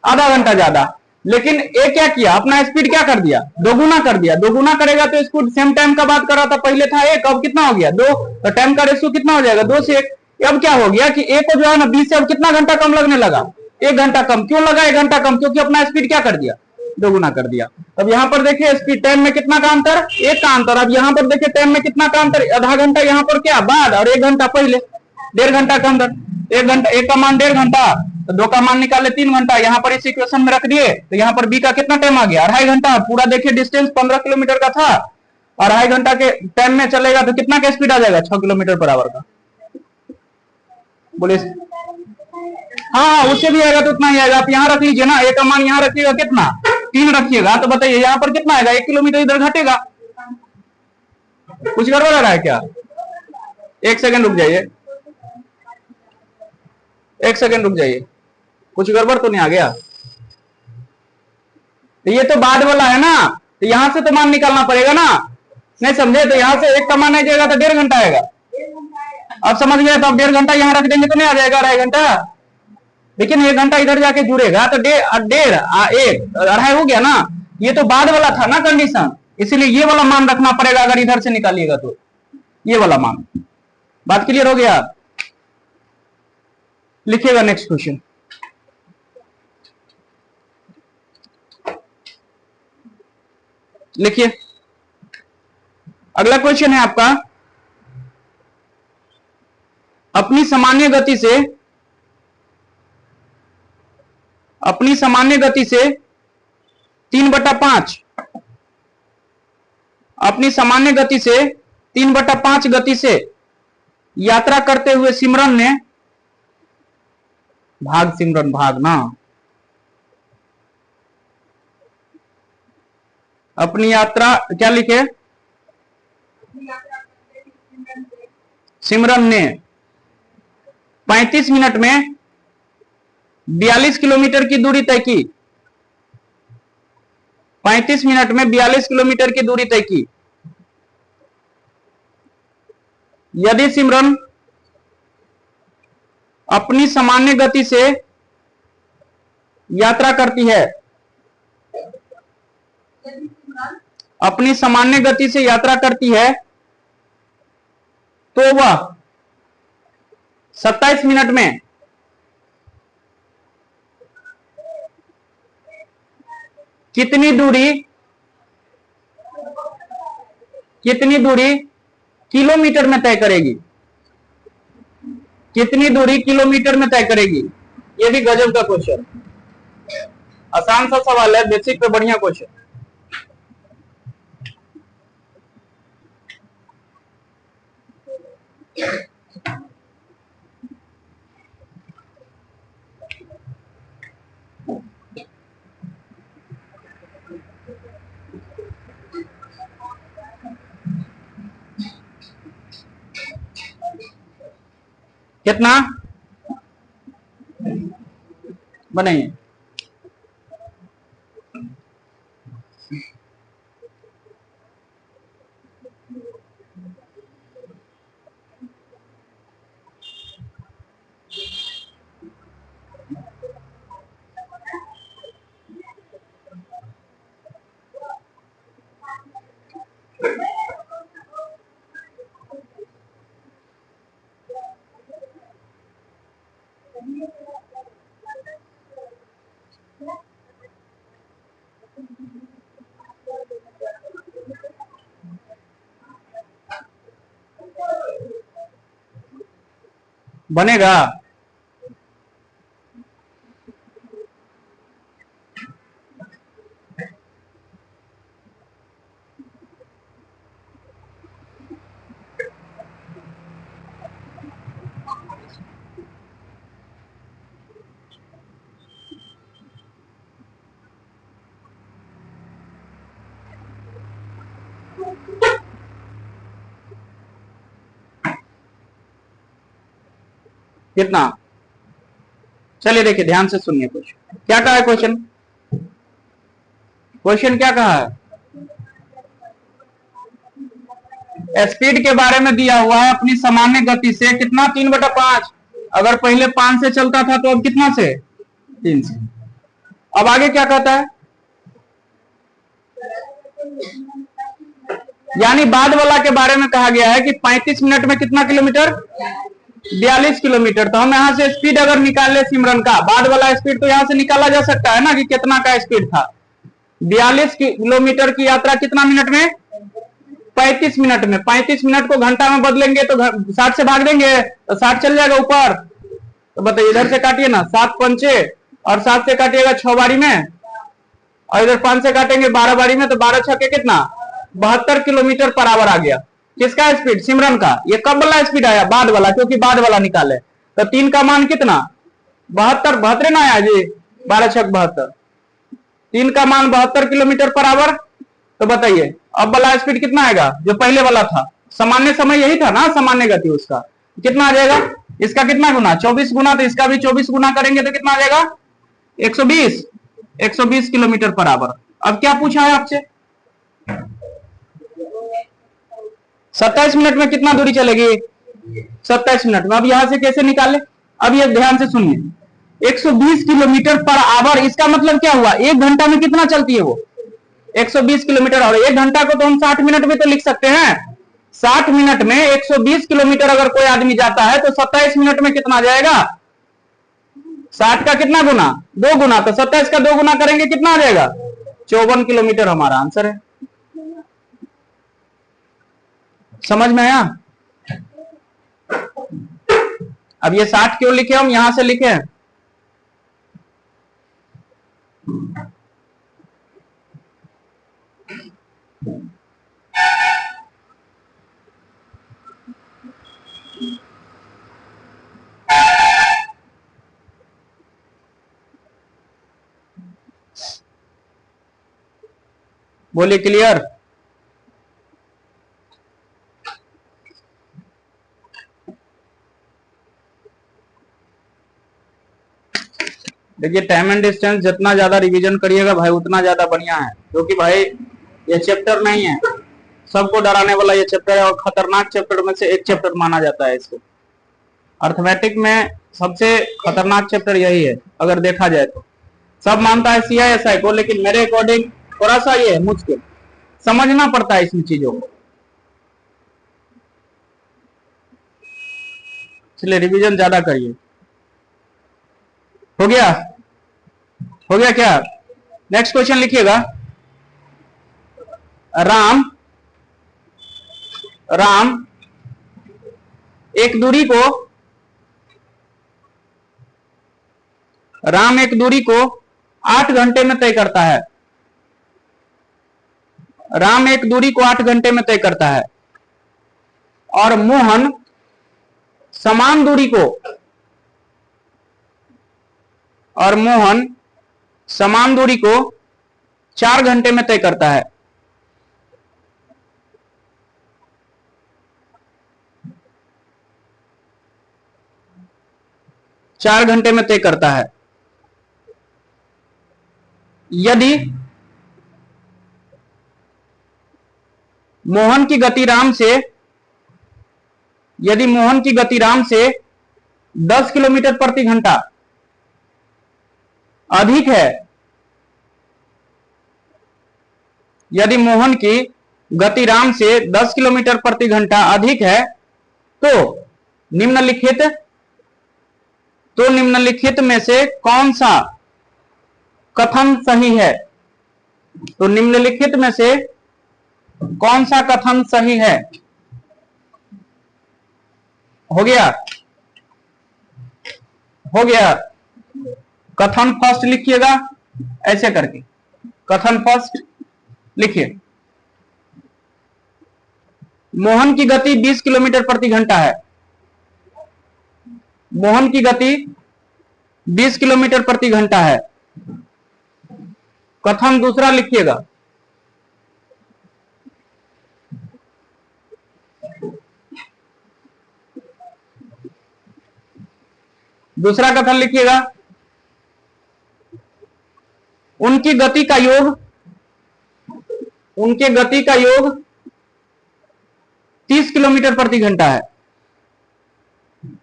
आधा घंटा ज्यादा। लेकिन ए क्या किया? अपना स्पीड क्या कर दिया? दोगुना कर दिया। दोगुना करेगा तो स्पीड सेम टाइम का बात कर रहा था, पहले था एक, अब कितना हो गया? दो। तो टाइम का रेशियो कितना हो जाएगा? 2 से 1। अब क्या हो गया कि ए को जो है ना बी से अब कितना घंटा कम लगने लगा? 1 घंटा कम। क्यों लगा 1 घंटा कम? क्योंकि अपना स्पीड क्या कर दिया? दोगुना कर दिया। अब यहाँ पर देखिए स्पीड टाइम में कितना का अंतर? 1 का अंतर। अब यहाँ पर देखिए टाइम में कितना का अंतर? आधा घंटा यहाँ पर क्या बाद और 1 घंटा पहले, 1.5 घंटा का अंतर। 1 घंटा, एक का मान 1.5 घंटा, तो 2 का मान निकाले 3 घंटा। यहाँ पर इस इक्वेशन में रख दिए तो यहाँ पर बी का कितना टाइम आ गया? 2.5 घंटा। पूरा देखिए डिस्टेंस 15 किलोमीटर का था और 2.5 घंटा के टाइम में चलेगा तो कितना का स्पीड आ जाएगा? 6 किलोमीटर पर आवर का। बोलिए। हाँ उससे भी आएगा तो उतना ही आएगा। आप यहाँ रख लीजिए ना, ए का मान यहाँ रखिएगा कितना? 3 रखिएगा तो बताइए यहाँ पर कितना आएगा? 1 किलोमीटर इधर घटेगा। कुछ गड़बड़ आ रहा है क्या? 1 सेकंड रुक जाइए, 1 सेकंड रुक जाइए। कुछ गड़बड़ तो नहीं आ गया? तो ये तो बाद वाला है ना, तो यहां से तो मान निकालना पड़ेगा ना। नहीं समझे? तो यहां से 1 का मान आ जाएगा तो 1.5 घंटा आएगा। अब समझ गए? तो अब 1.5 घंटा यहाँ रख देंगे तो नहीं आ जाएगा 2.5 घंटा? लेकिन 1 घंटा इधर जाके जुड़ेगा तो 1.5 हो गया ना। ये तो बाद वाला था ना कंडीशन, इसीलिए ये वाला मान रखना पड़ेगा अगर इधर से निकालिएगा तो। ये वाला मान। बात क्लियर हो गया? लिखिएगा नेक्स्ट क्वेश्चन। लिखिए अगला क्वेश्चन है आपका। अपनी सामान्य गति से, अपनी सामान्य गति से 3/5, अपनी सामान्य गति से 3/5 गति से यात्रा करते हुए सिमरन ने, भाग सिमरन भाग ना, अपनी यात्रा क्या लिखे? सिमरन ने 35 मिनट में 42 किलोमीटर की दूरी तय की। 35 मिनट में 42 किलोमीटर की दूरी तय की। यदि सिमरन अपनी सामान्य गति से यात्रा करती है, अपनी सामान्य गति से यात्रा करती है तो वह 27 मिनट में कितनी दूरी, कितनी दूरी किलोमीटर में तय करेगी? कितनी दूरी किलोमीटर में तय करेगी? ये भी गजब का क्वेश्चन, आसान सा सवाल है, बेसिक पे बढ़िया क्वेश्चन। कितना बनाइए? बनेगा? कितना? चलिए देखिए, ध्यान से सुनिए। क्वेश्चन क्या कहा है? क्वेश्चन क्या कहा है? स्पीड के बारे में दिया हुआ है, अपनी सामान्य गति से कितना, 3/5। अगर पहले 5 से चलता था तो अब कितना से? 3 से। अब आगे क्या कहता है? यानी बाद वाला के बारे में कहा गया है कि 35 मिनट में कितना किलोमीटर? 42 किलोमीटर। तो हम यहां से स्पीड अगर निकाल ले सिमरन का, बाद वाला स्पीड तो यहां से निकाला जा सकता है ना कि कितना का स्पीड था। 42 किलोमीटर की यात्रा कितना मिनट में? 35 मिनट में। 35 मिनट को घंटा में बदलेंगे तो 60 से भाग देंगे तो 60 चल जाएगा ऊपर। तो बताइए, इधर से काटिए ना, 7 पंचे, और 7 से काटिएगा 6 बारी में, और इधर 5 से काटेंगे 12 बारी में, तो 12 छक्के कितना? 72 किलोमीटर पर आवर आ गया। किसका स्पीड? सिमरन का। ये कब वाला स्पीड आया? बाद वाला, क्योंकि बाद वाला निकाले। तो 3 का मान कितना? 72। 72 ना आया जी, 12 छक 72। 3 का मान 72 किलोमीटर पर आवर। तो बताइए अब वाला स्पीड कितना आएगा? जो पहले वाला था, सामान्य समय यही था ना, सामान्य गति, उसका कितना आ जाएगा? इसका कितना गुना? 24 गुना। तो इसका भी 24 गुना करेंगे तो कितना आ जाएगा? 120। 120 किलोमीटर पर आवर। अब क्या पूछा है आपसे? 27 मिनट में कितना दूरी चलेगी? 27 मिनट में। अब यहां से कैसे निकाले? अब ये ध्यान से सुनिए, 120 किलोमीटर पर आवर, इसका मतलब क्या हुआ? 1 घंटा में कितना चलती है वो? 120 किलोमीटर। और 1 घंटा को तो हम 60 मिनट में तो लिख सकते हैं। 60 मिनट में 120 किलोमीटर अगर कोई आदमी जाता है तो 27 मिनट में कितना आ जाएगा? 60 का कितना गुना? 2 गुना। तो 27 का 2 गुना करेंगे, कितना आ जाएगा? 54 किलोमीटर हमारा आंसर है। समझ में आया? अब ये 60 क्यों लिखे हम? यहां से लिखे हैं, बोलिए क्लियर? देखिए, टाइम एंड डिस्टेंस जितना ज्यादा रिवीजन करिएगा भाई उतना ज्यादा बढ़िया है, क्योंकि भाई ये चैप्टर नहीं है सबको डराने वाला, ये चैप्टर है और खतरनाक चैप्टर में से एक चैप्टर माना जाता है इसको। अर्थमेटिक में सबसे खतरनाक चैप्टर यही है अगर देखा जाए तो। सब मानता है CISI को, लेकिन मेरे अकॉर्डिंग थोड़ा सा ये है मुश्किल, समझना पड़ता है इसमें चीजों को, इसलिए रिवीजन ज्यादा करिए। हो गया? हो गया क्या? नेक्स्ट क्वेश्चन लिखिएगा। राम एक दूरी को 8 घंटे में तय करता है। राम एक दूरी को 8 घंटे में तय करता है और मोहन समान दूरी को 4 घंटे में तय करता है। चार घंटे में तय करता है। यदि मोहन की गति राम से 10 किलोमीटर प्रति घंटा अधिक है, यदि मोहन की गति राम से 10 किलोमीटर प्रति घंटा अधिक है तो निम्नलिखित में से कौन सा कथन सही है? तो निम्नलिखित में से कौन सा कथन सही है? हो गया? हो गया। कथन फर्स्ट लिखिएगा ऐसे करके, कथन फर्स्ट लिखिए। मोहन की गति 20 किलोमीटर प्रति घंटा है। मोहन की गति 20 किलोमीटर प्रति घंटा है। कथन दूसरा लिखिएगा। दूसरा कथन लिखिएगा, उनकी गति का योग, उनके गति का योग 30 किलोमीटर प्रति घंटा है।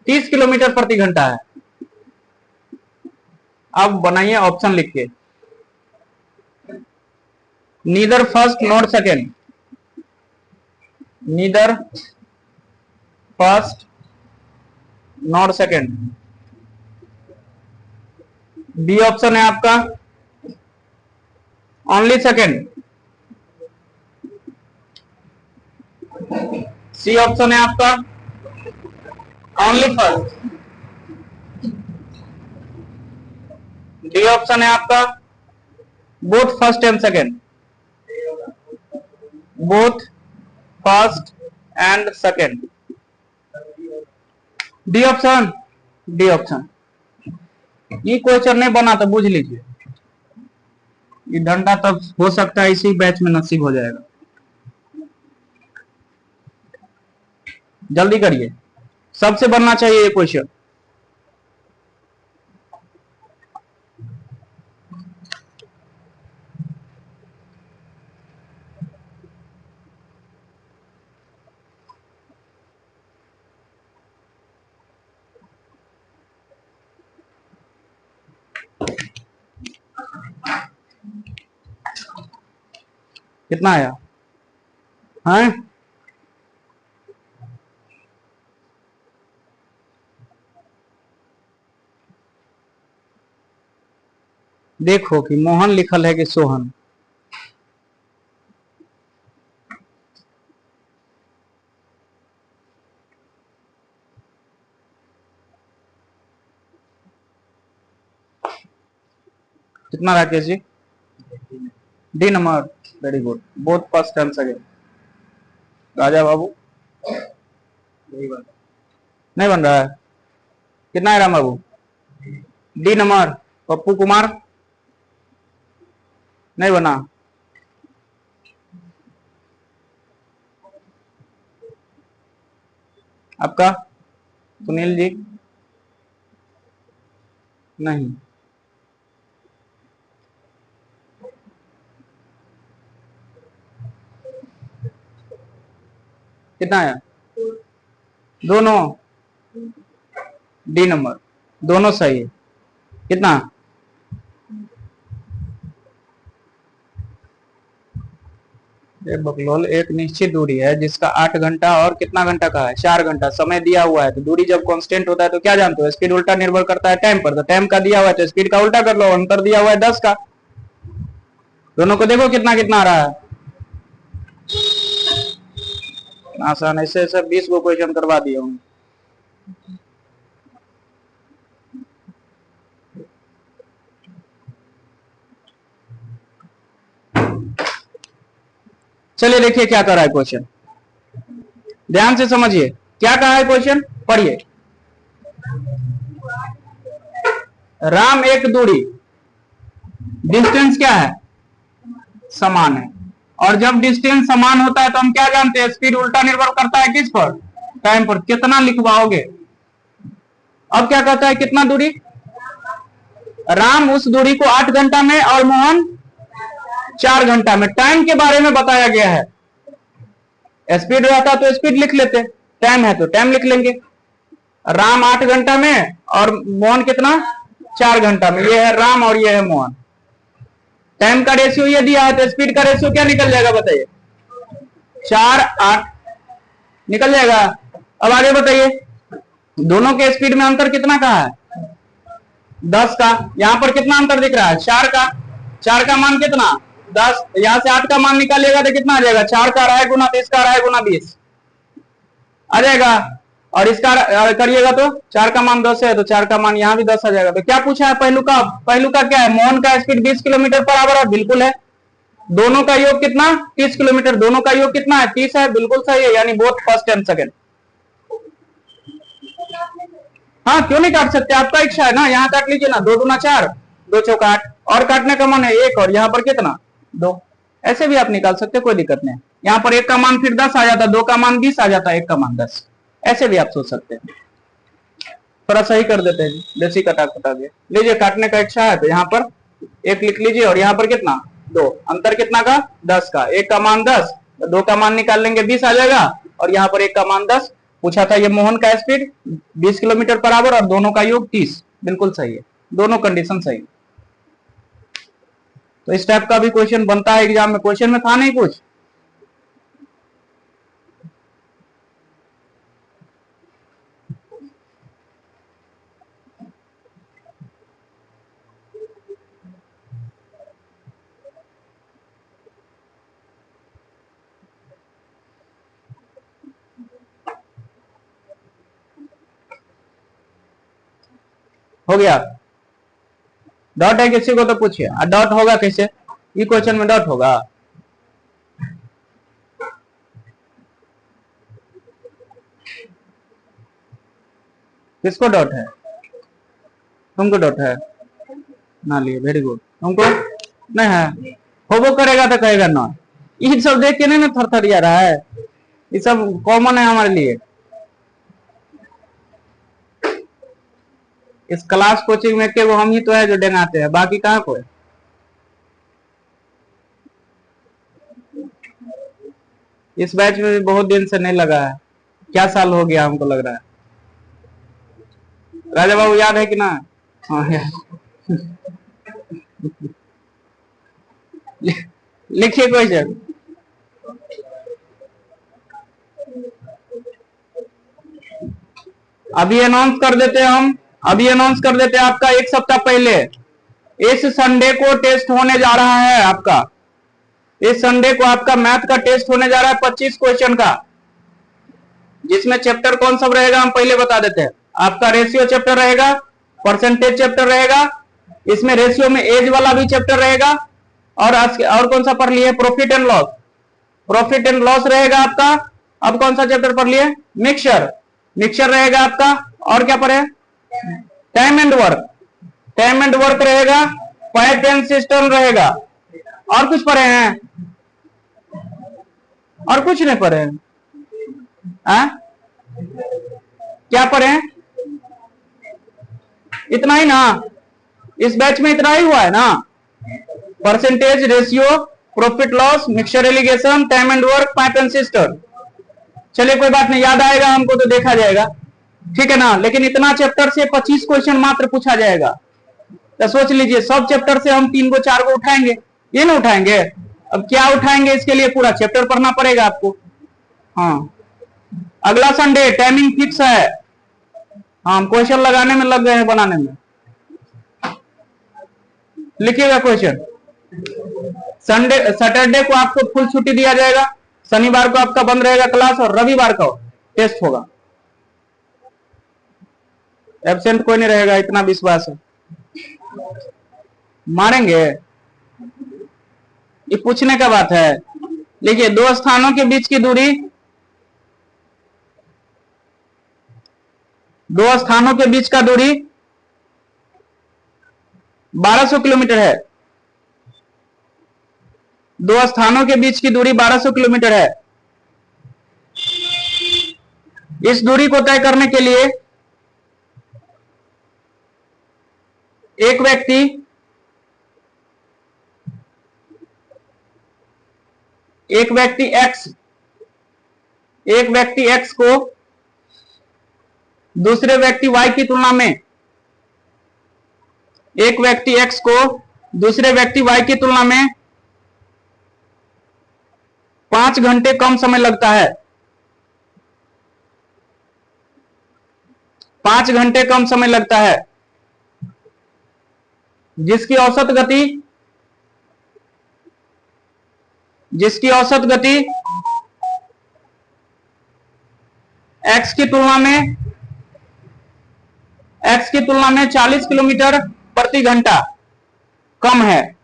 30 किलोमीटर प्रति घंटा है। अब बनाइए ऑप्शन लिख के, neither first not second, neither first not second. B option है आपका ओनली सेकेंड। सी ऑप्शन है आपका ओनली फर्स्ट। डी ऑप्शन है आपका both first and second, both first and second. D option, D option. ये question नहीं बना तो बुझ लीजिए, ये डंडा तब हो सकता है इसी बैच में नसीब हो जाएगा। जल्दी करिए, सबसे बनना चाहिए ये क्वेश्चन। कितना आया? हाँ, देखो कि मोहन लिखल है कि सोहन। कितना Rakesh ji? D number, very good. Both first and second. Raja Babu नहीं बन रहा है। कितना है राम बाबू? D number. पप्पू कुमार नहीं बना। आपका सुनील जी नहीं। कितना आया? दोनों डी नंबर, दोनों सही है। कितना? बकलोल एक निश्चित दूरी है जिसका 8 घंटा और कितना घंटा का है? 4 घंटा समय दिया हुआ है। तो दूरी जब कांस्टेंट होता है तो क्या जानते हो, स्पीड उल्टा निर्भर करता है टाइम पर। तो टाइम का दिया हुआ है तो स्पीड का उल्टा कर लो, अंतर दिया हुआ है 10 का। दोनों को देखो कितना कितना आ रहा है। आसान, ऐसे ऐसे 20 को क्वेश्चन करवा दिया हूँ। चलिए देखिए क्या कर रहा है क्वेश्चन, ध्यान से समझिए क्या कहा है क्वेश्चन, पढ़िए। राम एक दूरी, डिस्टेंस क्या है? समान है। और जब डिस्टेंस समान होता है तो हम क्या जानते हैं, स्पीड उल्टा निर्भर करता है किस पर? टाइम पर। कितना लिखवाओगे? अब क्या कहता है, कितना दूरी? राम उस दूरी को 8 घंटा में और मोहन 4 घंटा में। टाइम के बारे में बताया गया है। स्पीड रहता तो स्पीड लिख लेते, टाइम है तो टाइम लिख लेंगे। राम 8 घंटा में और मोहन कितना? 4 घंटा में। ये है राम और ये है मोहन। टाइम का रेशियो ये दिया है तो स्पीड का रेशियो क्या निकल जाएगा बताइए? 4 8 निकल जाएगा। अब आगे बताइए, दोनों के स्पीड में अंतर कितना का है? 10 का। यहां पर कितना अंतर दिख रहा है? 4 का। 4 का मान कितना? 10। यहां से 8 का मान निकालिएगा तो कितना आ जाएगा? 4 का रहा है गुना 30 का रहा है गुना 20 आ जाएगा। और इसका करिएगा तो 4 का मान 10 है, तो 4 का मान यहाँ भी 10 आ जाएगा। तो क्या पूछा है पहलू का क्या है, मोहन का स्पीड 20 किलोमीटर पर आवर है, बिल्कुल है। दोनों का योग कितना, 30 किलोमीटर, दोनों का योग कितना है, 30 है, बिल्कुल सही है, यानी बोथ फर्स्ट एंड सेकेंड। हाँ क्यों नहीं काट सकते, आपका इच्छा है ना, यहाँ काट लीजिए ना, 2 दूना 4, 2 चौका 8, और काटने का मन है 1, और यहाँ पर कितना 2, ऐसे भी आप निकाल सकते, कोई दिक्कत नहीं। यहाँ पर 1 का मान फिर 10 आ जाता, 2 का मान 20 आ जाता, 1 का मान 10, ऐसे भी आप सोच सकते हैं। थोड़ा सही कर देते हैं, देसी कटा के लीजिए, काटने का इच्छा है तो यहाँ पर 1 लिख लीजिए, और यहाँ पर कितना 2, अंतर कितना का 10 का, 1 का मान 10, 2 का मान निकाल लेंगे 20 आ जाएगा, और यहाँ पर 1 का मान 10। पूछा था ये मोहन का स्पीड 20 किलोमीटर पर आवर और दोनों का योग 30, बिल्कुल सही है, दोनों कंडीशन सही। तो इस टाइप का भी क्वेश्चन बनता है एग्जाम में, क्वेश्चन में था नहीं कुछ। हो गया, डॉट है किसी को तो पूछिए, डॉट होगा कैसे, ये क्वेश्चन में डॉट होगा, किसको डॉट है, तुमको डॉट है ना, लिए वेरी गुड, तुमको नहीं है, होबो करेगा तो कहेगा ना, ये सब देख के नहीं ना थरथर आ रहा है, ये सब कॉमन है हमारे लिए। इस क्लास कोचिंग में के वो हम ही तो है जो डेंगाते हैं, बाकी कहाँ कोई। इस बैच में भी बहुत दिन से नहीं लगा है, क्या साल हो गया हमको लग रहा है। राजा बाबू याद है कि ना, हाँ लिखिए क्वेश्चन, अभी अनाउंस कर देते हैं हम, अभी अनाउंस कर देते हैं आपका 1 सप्ताह पहले, इस संडे को टेस्ट होने जा रहा है आपका, इस संडे को आपका मैथ का टेस्ट होने जा रहा है 25 क्वेश्चन का, जिसमें चैप्टर कौन सा रहेगा हम पहले बता देते हैं। आपका रेशियो चैप्टर रहेगा, परसेंटेज चैप्टर रहेगा, इसमें रेशियो में एज वाला भी चैप्टर रहेगा, और कौन सा पढ़ लिए, profit and loss, profit and loss रहेगा आपका। अब कौन सा चैप्टर पढ़ लिए, मिक्सचर, मिक्सचर रहेगा आपका, और क्या पढ़े, time and work, time and work रहेगा, पाइप एंड सिस्टम रहेगा, और कुछ पढ़े हैं, और कुछ नहीं पढ़े हैं, क्या पढ़े, इतना ही ना, इस बैच में इतना ही हुआ है ना, percentage, ratio, profit loss, mixture allegation, time and work, pipe and system. चलिए कोई बात नहीं, याद आएगा हमको तो देखा जाएगा, ठीक है ना, लेकिन इतना चैप्टर से 25 क्वेश्चन मात्र पूछा जाएगा, तो सोच लीजिए सब चैप्टर से हम 3 को 4 को उठाएंगे, ये ना उठाएंगे, अब क्या उठाएंगे, इसके लिए पूरा चैप्टर पढ़ना पड़ेगा आपको। हाँ अगला संडे टाइमिंग फिक्स है, हाँ क्वेश्चन लगाने में लग गए हैं, बनाने में, लिखिएगा क्वेश्चन। संडे सैटरडे को आपको फुल छुट्टी दिया जाएगा, शनिवार को आपका बंद रहेगा क्लास, और रविवार को टेस्ट होगा, एब्सेंट कोई नहीं रहेगा, इतना विश्वास है, मारेंगे, ये पूछने का बात है। देखिए 2 स्थानों के बीच की दूरी, 2 स्थानों के बीच का दूरी 1200 किलोमीटर है, 2 स्थानों के बीच की दूरी 1200 किलोमीटर है। इस दूरी को तय करने के लिए एक व्यक्ति एक्स को दूसरे व्यक्ति वाई की तुलना में, एक व्यक्ति एक्स को दूसरे व्यक्ति वाई की तुलना में 5 घंटे कम समय लगता है, 5 घंटे कम समय लगता है, जिसकी औसत गति एक्स की तुलना में 40 किलोमीटर प्रति घंटा कम है।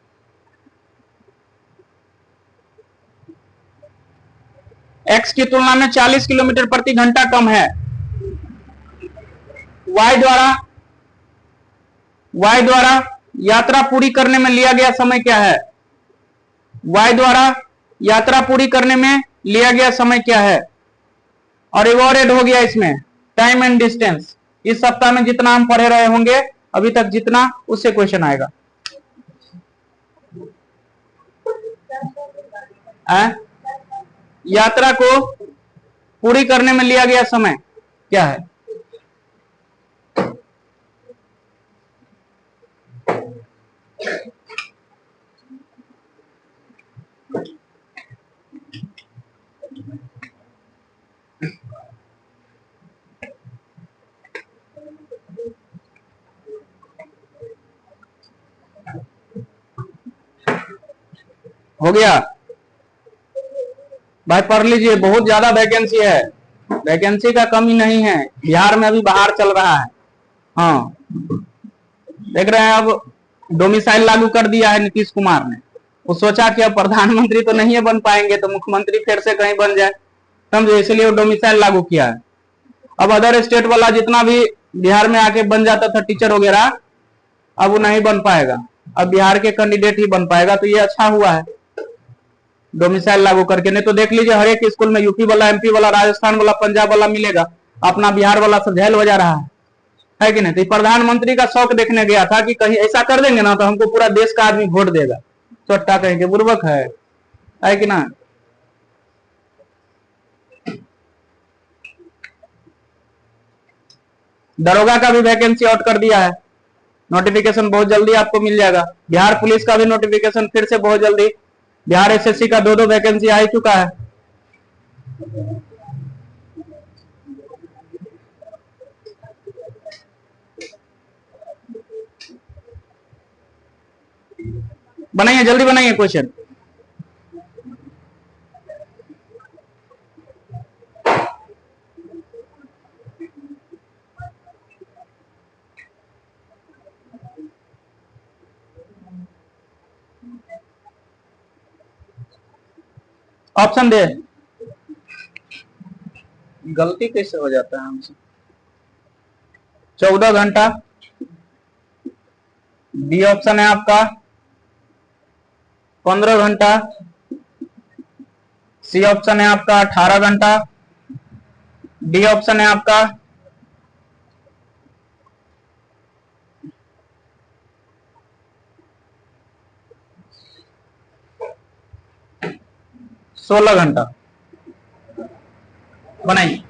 एक्स की तुलना में 40 किलोमीटर प्रति घंटा कम है। वाई द्वारा यात्रा पूरी करने में लिया गया समय क्या है? वाई द्वारा यात्रा पूरी करने में लिया गया समय क्या है? और एवरेज हो गया इसमें टाइम एंड डिस्टेंस। इस सप्ताह में जितना हम पढ़े रहे होंगे अभी तक जितना, उससे क्वेश्चन आएगा। यात्रा को पूरी करने में लिया गया समय क्या है? हो गया भाई, पढ़ लीजिए। बहुत ज्यादा वैकेंसी है, वैकेंसी का कमी नहीं है। बिहार में अभी बाहर चल रहा है। हाँ, देख रहे हैं अब डोमिसाइल लागू कर दिया है नीतीश कुमार ने। वो सोचा कि अब प्रधानमंत्री तो नहीं बन पाएंगे तो मुख्यमंत्री फिर से कहीं बन जाए, समझे, इसलिए वो डोमिसाइल लागू किया है। अब अदर स्टेट वाला जितना भी बिहार में आके बन जाता था टीचर वगैरह, अब वो नहीं बन पाएगा। अब बिहार के कैंडिडेट ही बन पाएगा। तो ये अच्छा हुआ है डोमिसाइल लागू करके। नहीं तो देख लीजिए हर एक स्कूल में यूपी वाला, एमपी वाला, राजस्थान वाला, पंजाब वाला मिलेगा, अपना बिहार वाला सब झेल बजा रहा है कि नहीं? तो प्रधानमंत्री का शौक देखने गया था कि कहीं ऐसा कर देंगे ना तो हमको पूरा देश का आदमी वोट देगा। चोट्टा कहेंगे, बुर्बक है कि ना? दरोगा का भी वैकेंसी आउट कर दिया है, नोटिफिकेशन बहुत जल्दी आपको मिल जाएगा। बिहार पुलिस का भी नोटिफिकेशन फिर से बहुत जल्दी। बिहार एसएससी का 2-2 वैकेंसी आ चुका है। बनाइए, जल्दी बनाइए क्वेश्चन। ऑप्शन दे। गलती कैसे हो जाता है हमसे? 14 घंटा बी ऑप्शन है आपका। 15 घंटा सी ऑप्शन है आपका। 18 घंटा डी ऑप्शन है आपका। 16 घंटा। बनाइए।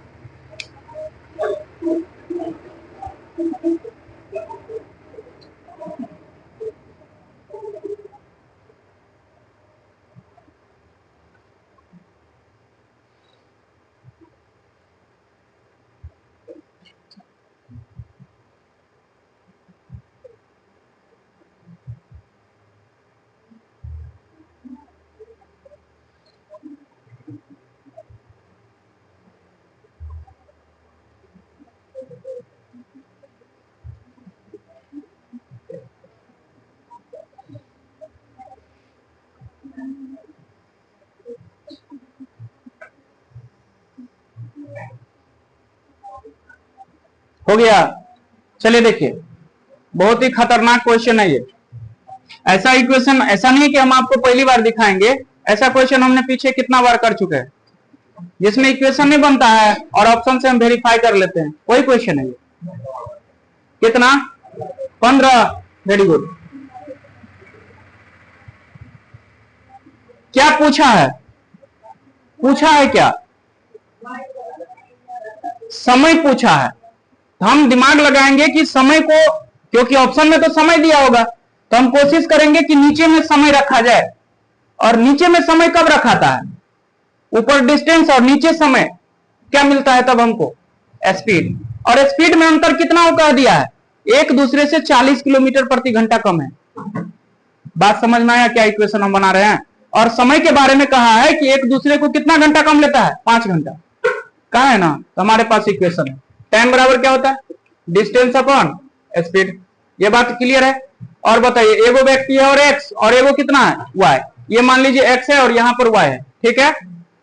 हो गया। चलिए देखिए, बहुत ही खतरनाक क्वेश्चन है ये। ऐसा इक्वेशन, ऐसा नहीं है कि हम आपको पहली बार दिखाएंगे, ऐसा क्वेश्चन हमने पीछे कितना बार कर चुके हैं, जिसमें इक्वेशन नहीं बनता है और ऑप्शन से हम वेरीफाई कर लेते हैं। वही क्वेश्चन है ये। कितना? 15। Very good. क्या पूछा है? पूछा है क्या? समय पूछा है। तो हम दिमाग लगाएंगे कि समय को, क्योंकि ऑप्शन में तो समय दिया होगा, तो हम कोशिश करेंगे कि नीचे में समय रखा जाए। और नीचे में समय कब रखाता है? ऊपर डिस्टेंस और नीचे समय। क्या मिलता है तब हमको? स्पीड। और स्पीड में अंतर कितना कह दिया है? एक दूसरे से 40 किलोमीटर प्रति घंटा कम है। बात समझ में आया क्या इक्वेशन हम बना रहे हैं? और समय के बारे में कहा है कि एक दूसरे को कितना घंटा कम लेता है? 5 घंटा। कहाँ है ना, तो हमारे पास इक्वेशन है। टाइम बराबर क्या होता है, डिस्टेंस अपॉन स्पीड। ये बात क्लियर है। और बताइए, एगो व्यक्ति है और एक्स, और एगो कितना है, वाई। ये मान लीजिए एक्स है और यहाँ पर वाई है, ठीक है।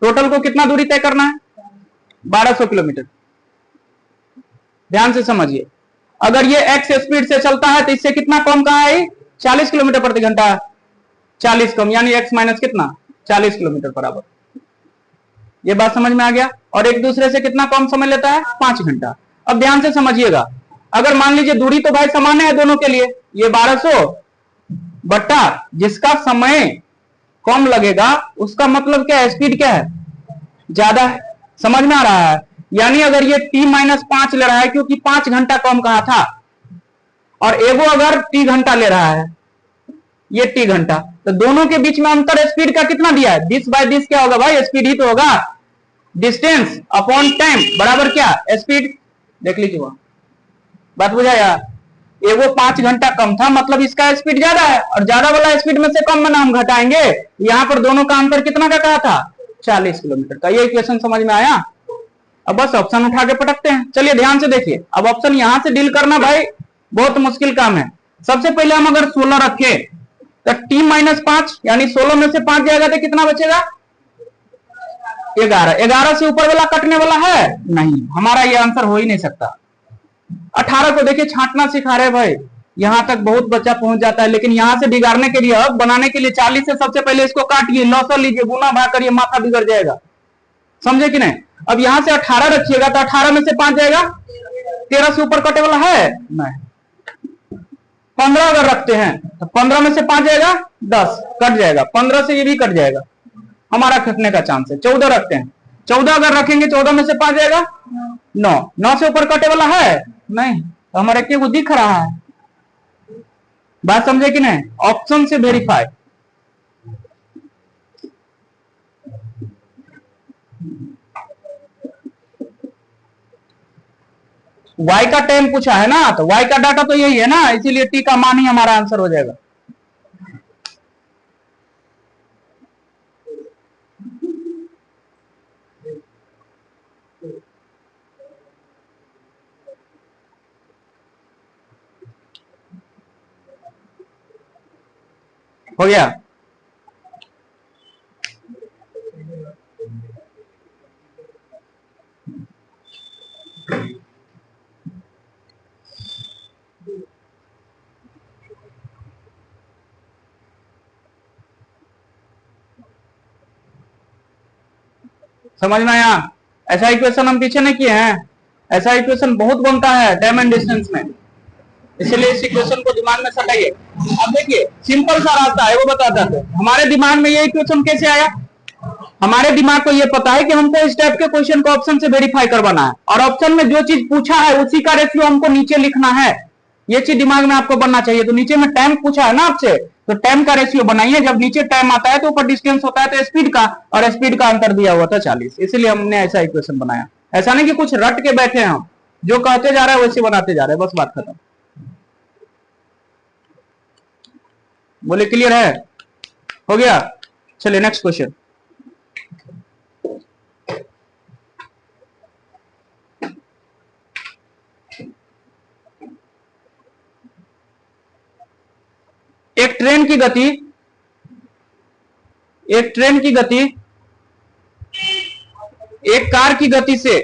टोटल को कितना दूरी तय करना है, 1200 किलोमीटर। ध्यान से समझिए, अगर ये एक्स स्पीड से चलता है तो इससे कितना कम कहाँ है, 40 किलोमीटर प्रति घंटा, 40 कम, यानी एक्स माइनस कितना, 40 किलोमीटर बराबर। ये बात समझ में आ गया। और एक दूसरे से कितना कम समय लेता है, 5 घंटा। अब ध्यान से समझिएगा, अगर मान लीजिए दूरी तो भाई सामान्य है दोनों के लिए, ये 1200 बट्टा जिसका समय कम लगेगा उसका मतलब क्या है, स्पीड क्या है, ज्यादा है। समझ में आ रहा है। यानी अगर ये t-5 ले रहा है क्योंकि 5 घंटा कम कहा था, और एगो अगर t घंटा ले रहा है, ये t घंटा, तो दोनों के बीच में अंतर स्पीड का कितना दिया है, दिस बाय दिस क्या होगा भाई, स्पीड ही तो होगा। डिस्टेंस अपॉन टाइम बराबर क्या, स्पीड। देख लीजिए वहां, बात बुझाया। एगो 5 घंटा कम था, मतलब इसका स्पीड ज्यादा है, और ज्यादा वाला स्पीड में से कम में हम घटाएंगे। यहाँ पर दोनों का अंतर कितना का कहा था, 40 किलोमीटर का। ये इक्वेशन समझ में आया। अब बस ऑप्शन उठा के पटकते हैं। चलिए ध्यान से देखिए, अब ऑप्शन यहां से डील करना भाई बहुत मुश्किल काम है। सबसे पहले हम अगर 16 रखे तो t-5 यानी 16 में से 5 जाएगा तो कितना बचेगा, 11। 11 से ऊपर वाला कटने वाला है नहीं, हमारा ये आंसर हो ही नहीं सकता। 18 को देखिए छांटना सिखा रहे भाई, यहां तक बहुत बच्चा पहुंच जाता है, लेकिन यहां से बिगाड़ने के लिए, अब बनाने के लिए 40 से सबसे पहले इसको काटिए, लौसा लीजिए, गुना भाग करिए, माथा बिगड़ जाएगा। समझे कि नहीं। अब यहां से 18 रखिएगा तो 18 में से 5 जाएगा, 13 से ऊपर कटे वाला है नहीं। 15 अगर रखते हैं तो 15 में से 5 जाएगा, 10 कट जाएगा, 15 से ये भी कट जाएगा, हमारा कटने का चांस है। 14 रखते हैं, 14 अगर रखेंगे 14 में से 5 जाएगा, 9। 9 से ऊपर कटे वाला है नहीं, तो हमारे को दिख रहा है। बात समझे कि नहीं। ऑप्शन से वेरीफाई। y का टाइम पूछा है ना, तो y का डाटा तो यही है ना, इसीलिए t का मान ही हमारा आंसर हो जाएगा। हो गया। समझ में आया। ऐसा इक्वेशन हम पीछे नहीं किए हैं, ऐसा इक्वेशन बहुत बनता है टाइम एंड डिस्टेंस में, इसलिए इस इक्वेशन को दिमाग में सटाइए। अब देखिए सिंपल सा रास्ता है, वो बताता है हमारे दिमाग में ये इक्वेशन कैसे आया। हमारे दिमाग को ये पता है कि हमको इस टाइप के क्वेश्चन को ऑप्शन से वेरीफाई करवाना है, और ऑप्शन में जो चीज पूछा है उसी का रेशियो हमको नीचे लिखना है। ये चीज दिमाग में आपको बनना चाहिए। तो नीचे में टाइम पूछा है ना आपसे, तो टाइम का रेशियो बनाइए। जब नीचे टाइम आता है तो ऊपर डिस्टेंस होता है, तो स्पीड का, और स्पीड का अंतर दिया हुआ था 40, इसीलिए हमने ऐसा इक्वेशन बनाया। ऐसा नहीं कि कुछ रट के बैठे हैं हम, जो कहते जा रहे हैं वैसे बनाते जा रहे हैं, बस बात खत्म। बोले क्लियर है, हो गया। चलिए नेक्स्ट क्वेश्चन। एक ट्रेन की गति, एक ट्रेन की गति एक कार की गति से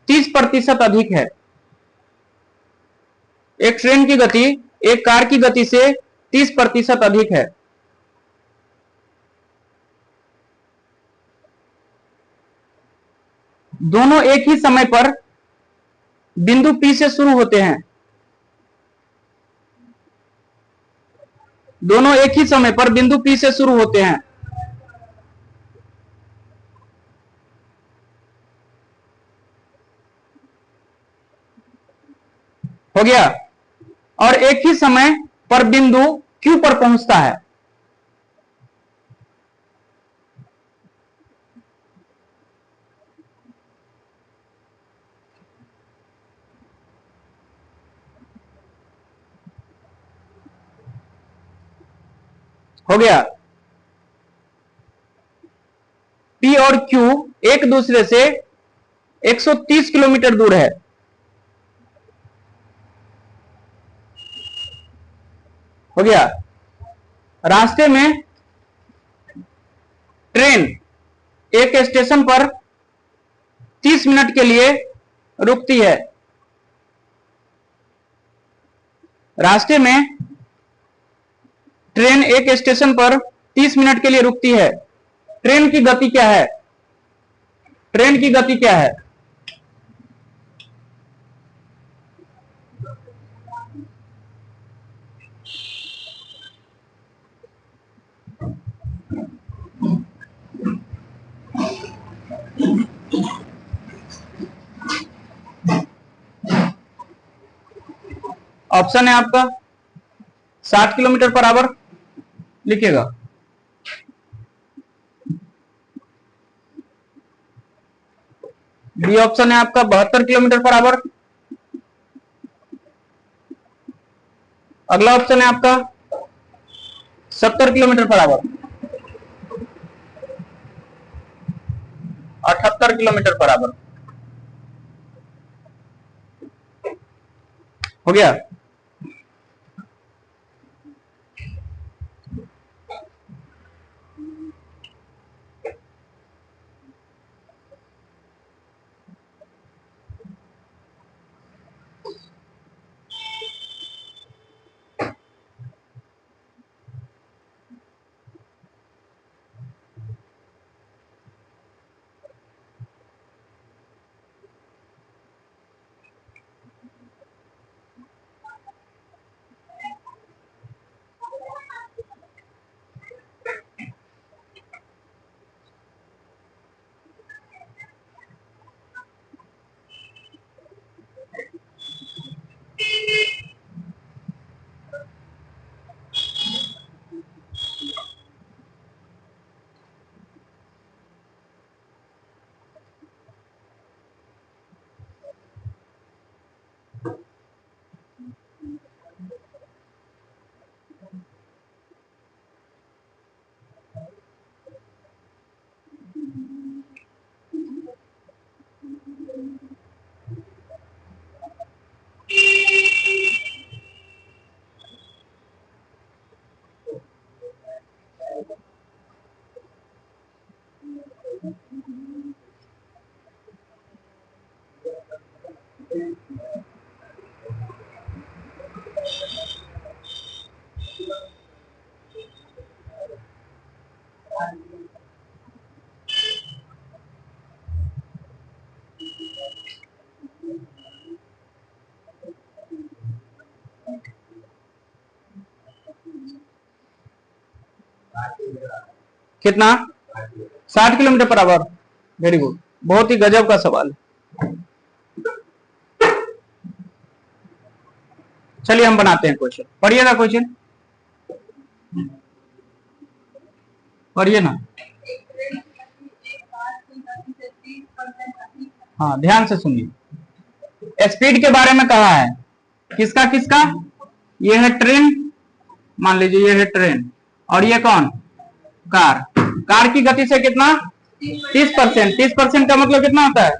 30% अधिक है। एक ट्रेन की गति एक कार की गति से 30% अधिक है। दोनों एक ही समय पर बिंदु P से शुरू होते हैं। दोनों एक ही समय पर बिंदु P से शुरू होते हैं। हो गया। और एक ही समय पर बिंदु Q पर पहुंचता है। हो गया। P और Q एक दूसरे से 130 किलोमीटर दूर है। हो गया। रास्ते में ट्रेन एक स्टेशन पर 30 मिनट के लिए रुकती है। रास्ते में ट्रेन एक स्टेशन पर 30 मिनट के लिए रुकती है। ट्रेन की गति क्या है? ट्रेन की गति क्या है? ऑप्शन है आपका 60 किलोमीटर पर आवर, लिखिएगा। बी ऑप्शन है आपका 72 किलोमीटर पर आवर। अगला ऑप्शन है आपका 70 kilometre per hour, 78 kilometre per hour. हो गया। कितना? 60 kilometre per hour. Very good, बहुत ही गजब का सवाल। चलिए हम बनाते हैं क्वेश्चन। पढ़िएगा क्वेश्चन, पढ़िए ना। हाँ, ध्यान से सुनिए। स्पीड के बारे में कहा है, किसका किसका? ये है ट्रेन, मान लीजिए ये है ट्रेन, और ये कौन? कार। कार की गति से कितना? 30%। 30% का मतलब कितना होता है?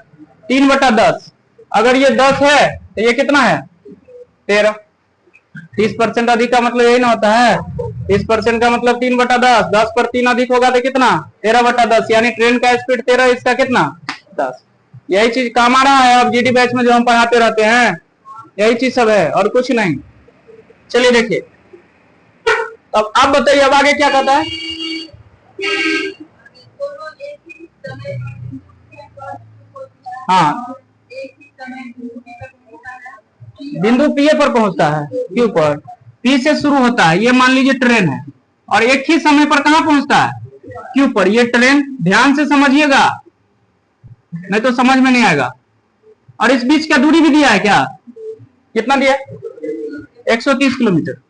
3/10। अगर ये 10 है तो ये कितना है? 13। 30% अधिक का मतलब यही ना होता है। 30% का मतलब 3/10। 10 पर 3 अधिक होगा तो कितना? 13/10। यानी ट्रेन का स्पीड 13, इसका कितना? 10। यही चीज काम आ रहा है अब जीडी बैच में जो हम पढ़ाते रहते हैं, यही चीज सब है और कुछ नहीं। चलिए देखिए, अब आप बताइए अब आगे क्या कहता है। हाँ, बिंदु पी पर पहुंचता है, क्यू पर। पी से शुरू होता है, ये मान लीजिए ट्रेन है, और एक ही समय पर कहां पहुंचता है? क्यू पर। ये ट्रेन, ध्यान से समझिएगा नहीं तो समझ में नहीं आएगा। और इस बीच का दूरी भी दिया है क्या? कितना दिया? 130 किलोमीटर।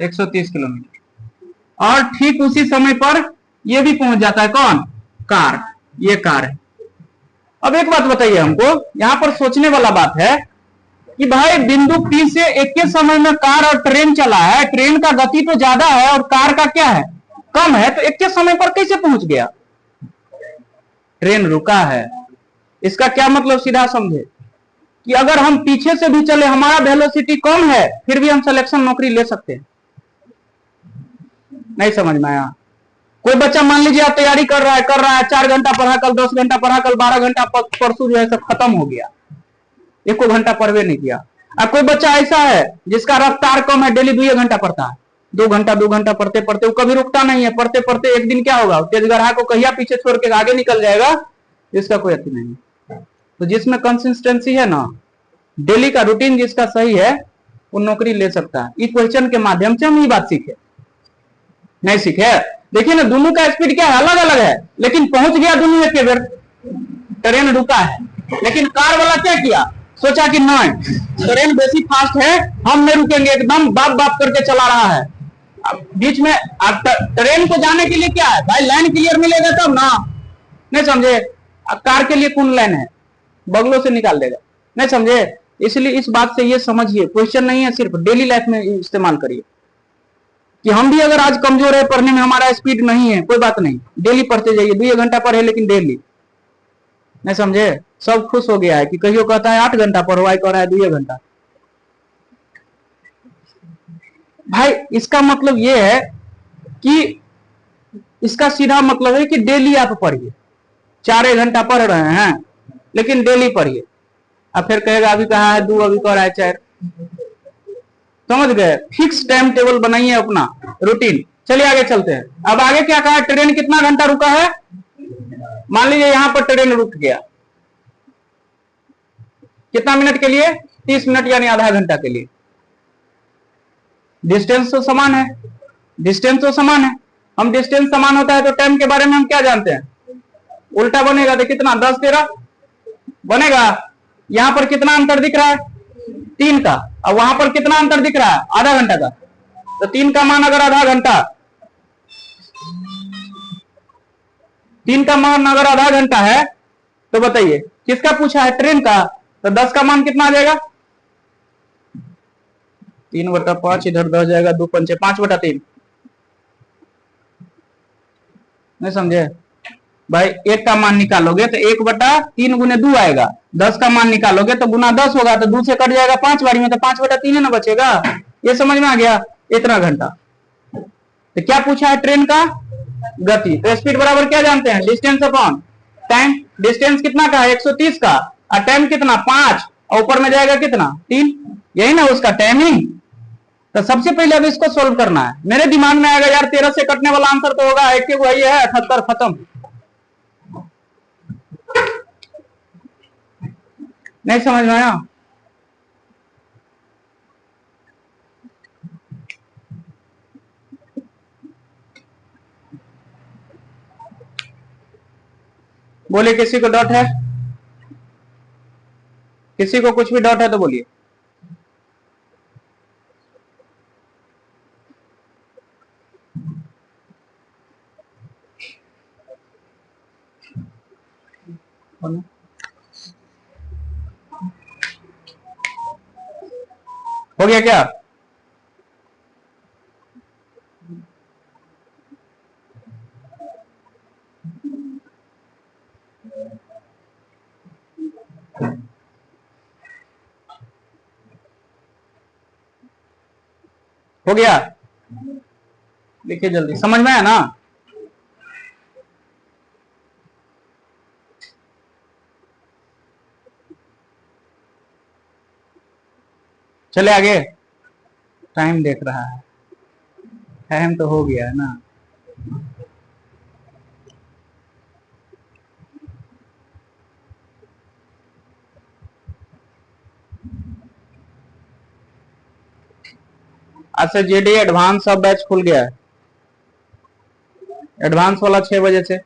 130 किलोमीटर। और ठीक उसी समय पर यह भी पहुंच जाता है। कौन? कार। ये कार है। अब एक बात बताइए हमको, यहां पर सोचने वाला बात है कि भाई बिंदु पी से एक के समय में कार और ट्रेन चला है, ट्रेन का गति तो ज्यादा है और कार का क्या है? कम है तो एक के समय पर कैसे पहुंच गया? ट्रेन रुका है। इसका क्या मतलब सीधा समझे कि अगर हम पीछे से भी चले, हमारा वेलोसिटी कम है, फिर भी हम सिलेक्शन नौकरी ले सकते हैं। नहीं समझ में आया? कोई बच्चा मान लीजिए आप तैयारी कर रहा है 4 घंटा पढ़ा, कल 10 घंटा पढ़ा, कल 12 घंटा, परसों जो है सब खत्म हो गया, एको घंटा पढ़वे नहीं किया। अब कोई बच्चा ऐसा है जिसका रफ्तार कम है, डेली 2 घंटा पढ़ता है, 2 घंटा पढ़ते पढ़ते वो कभी रुकता नहीं है, पढ़ते पढ़ते एक दिन क्या होगा, तेज गढ़ा को कहिया पीछे छोड़ के आगे निकल जाएगा, इसका कोई अति नहीं। तो जिसमें कंसिस्टेंसी है ना, डेली का रूटीन जिसका सही है, वो नौकरी ले सकता है। इस क्वेश्चन के माध्यम से हम ये बात सीखे, नहीं सीखे? देखिए ना, दोनों का स्पीड क्या है, अलग अलग है, लेकिन पहुंच गया दोनों एक बेर। ट्रेन रुका है, लेकिन कार वाला क्या किया, सोचा कि नहीं ट्रेन बेसी फास्ट है, हम नहीं रुकेंगे, एकदम बाप बाप करके चला रहा है। बीच में ट्रेन को जाने के लिए क्या है भाई, लाइन क्लियर मिलेगा तब ना, नहीं समझे? अब कार के लिए कौन लाइन है, बगलों से निकाल देगा, नहीं समझे? इसलिए इस बात से ये समझिए, क्वेश्चन नहीं है, सिर्फ डेली लाइफ में इस्तेमाल करिए कि हम भी अगर आज कमजोर है पढ़ने में, हमारा स्पीड नहीं है, कोई बात नहीं, डेली पढ़ते जाइए, 2 घंटा पढ़े लेकिन डेली, नहीं समझे? सब खुश हो गया है कि कहियो कहता है 8 घंटा पढ़ो, आई कह रहा है 2 घंटा। भाई इसका मतलब ये है कि इसका सीधा मतलब है कि डेली आप पढ़िए, 4 घंटा पढ़ रहे हैं लेकिन डेली पढ़िए। अब फिर कहेगा अभी कहा है 2, अभी कह रहा है 4, समझ गए? फिक्स टाइम टेबल बनाइए अपना रूटीन। चलिए आगे चलते हैं। अब आगे क्या कहा, ट्रेन कितना घंटा रुका है, मान लीजिए यहां पर ट्रेन रुक गया, कितना मिनट के लिए, 30 मिनट यानी आधा घंटा के लिए। डिस्टेंस तो समान है, डिस्टेंस तो समान है, हम डिस्टेंस समान होता है तो टाइम के बारे में हम क्या जानते हैं, उल्टा बनेगा, तो कितना 10 13 बनेगा। यहां पर कितना अंतर दिख रहा है, 3 का, और वहां पर कितना अंतर दिख रहा है, आधा घंटा का। तो 3 का मान अगर आधा घंटा, 3 का मान अगर आधा घंटा है तो बताइए किसका पूछा है, ट्रेन का, तो 10 का मान कितना आ जाएगा, 3/5, इधर 10 जाएगा, 2 पंचे 5/3, नहीं समझे भाई? 1 का मान निकालोगे तो 1/3 गुने 2 आएगा, 10 का मान निकालोगे तो गुना 10 होगा, तो 2 से कट जाएगा 5 बारी में, तो 5/3 है ना बचेगा। ये समझ में आ गया, इतना घंटा। तो क्या पूछा है, ट्रेन का गति, तो स्पीड बराबर क्या जानते हैं, डिस्टेंस अपॉन टाइम। डिस्टेंस कितना का है, 130 का, और टाइम कितना 5, और ऊपर में जाएगा कितना 3, यही ना उसका टाइमिंग। तो सबसे पहले अब इसको सोल्व करना है। मेरे दिमाग में आएगा यार 13 से कटने वाला आंसर तो होगा, एक वही है 78, खत्म। नहीं समझ में आया? बोले किसी को डाउट है, किसी को कुछ भी डाउट है तो बोलिए। हो गया क्या? हो गया? लिखिए जल्दी, समझ में आया ना? चले आगे, टाइम देख रहा है, टाइम तो हो गया है ना। अच्छा जेडी एडवांस सब बैच खुल गया है, एडवांस वाला 6 बजे से।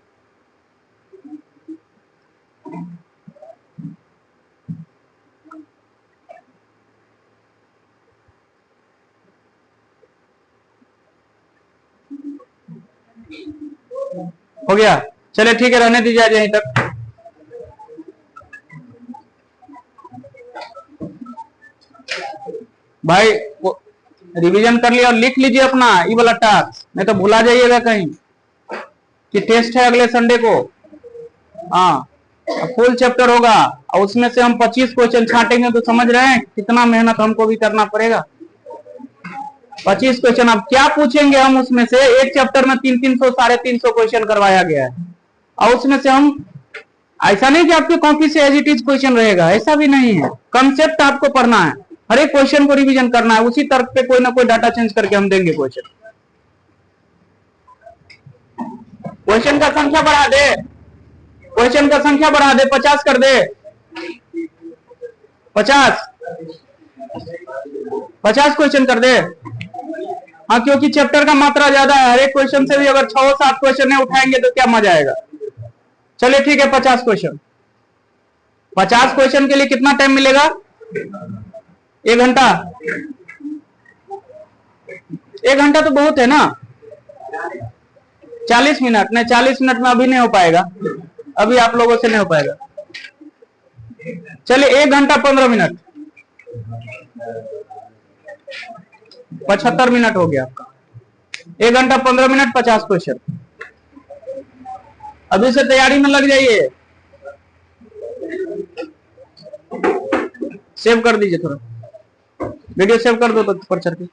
हो गया? चले ठीक है, रहने दीजिए आज यहीं तक। भाई रिवीजन कर लिया और लिख लीजिए अपना ये वाला टास्क, नहीं तो भुला जाइएगा कहीं। कि टेस्ट है अगले संडे को। हाँ, फुल चैप्टर होगा और उसमें से हम 25 क्वेश्चन छांटेंगे, तो समझ रहे हैं कितना मेहनत हमको भी करना पड़ेगा। 25 क्वेश्चन अब क्या पूछेंगे हम उसमें से, एक चैप्टर में 300 350 क्वेश्चन करवाया गया है, और उसमें से हम, ऐसा नहीं कि आपकी कॉपी से एज इट इज क्वेश्चन रहेगा, ऐसा भी नहीं है। कंसेप्ट आपको पढ़ना है, हर एक क्वेश्चन को रिवीजन करना है, उसी तर्क पे कोई ना कोई डाटा चेंज करके हम देंगे क्वेश्चन। क्वेश्चन का संख्या बढ़ा दे, क्वेश्चन का संख्या बढ़ा दे, 50 कर दे, 50 क्वेश्चन कर दे। हाँ, क्योंकि चैप्टर का मात्रा ज्यादा है, हर एक क्वेश्चन से भी अगर 6-7 क्वेश्चन नहीं उठाएंगे तो क्या मजा आएगा। चलिए ठीक है, 50 क्वेश्चन। 50 क्वेश्चन के लिए कितना टाइम मिलेगा? 1 घंटा। 1 घंटा तो बहुत है ना। 40 मिनट नहीं, 40 मिनट में अभी नहीं हो पाएगा, अभी आप लोगों से नहीं हो पाएगा। चलिए 1 घंटा 15 मिनट, 75 मिनट हो गया आपका। 1 घंटा 15 मिनट, 50 क्वेश्चन। अभी से तैयारी में लग जाइए। सेव कर दीजिए, थोड़ा वीडियो सेव कर दो तो पर्चर की।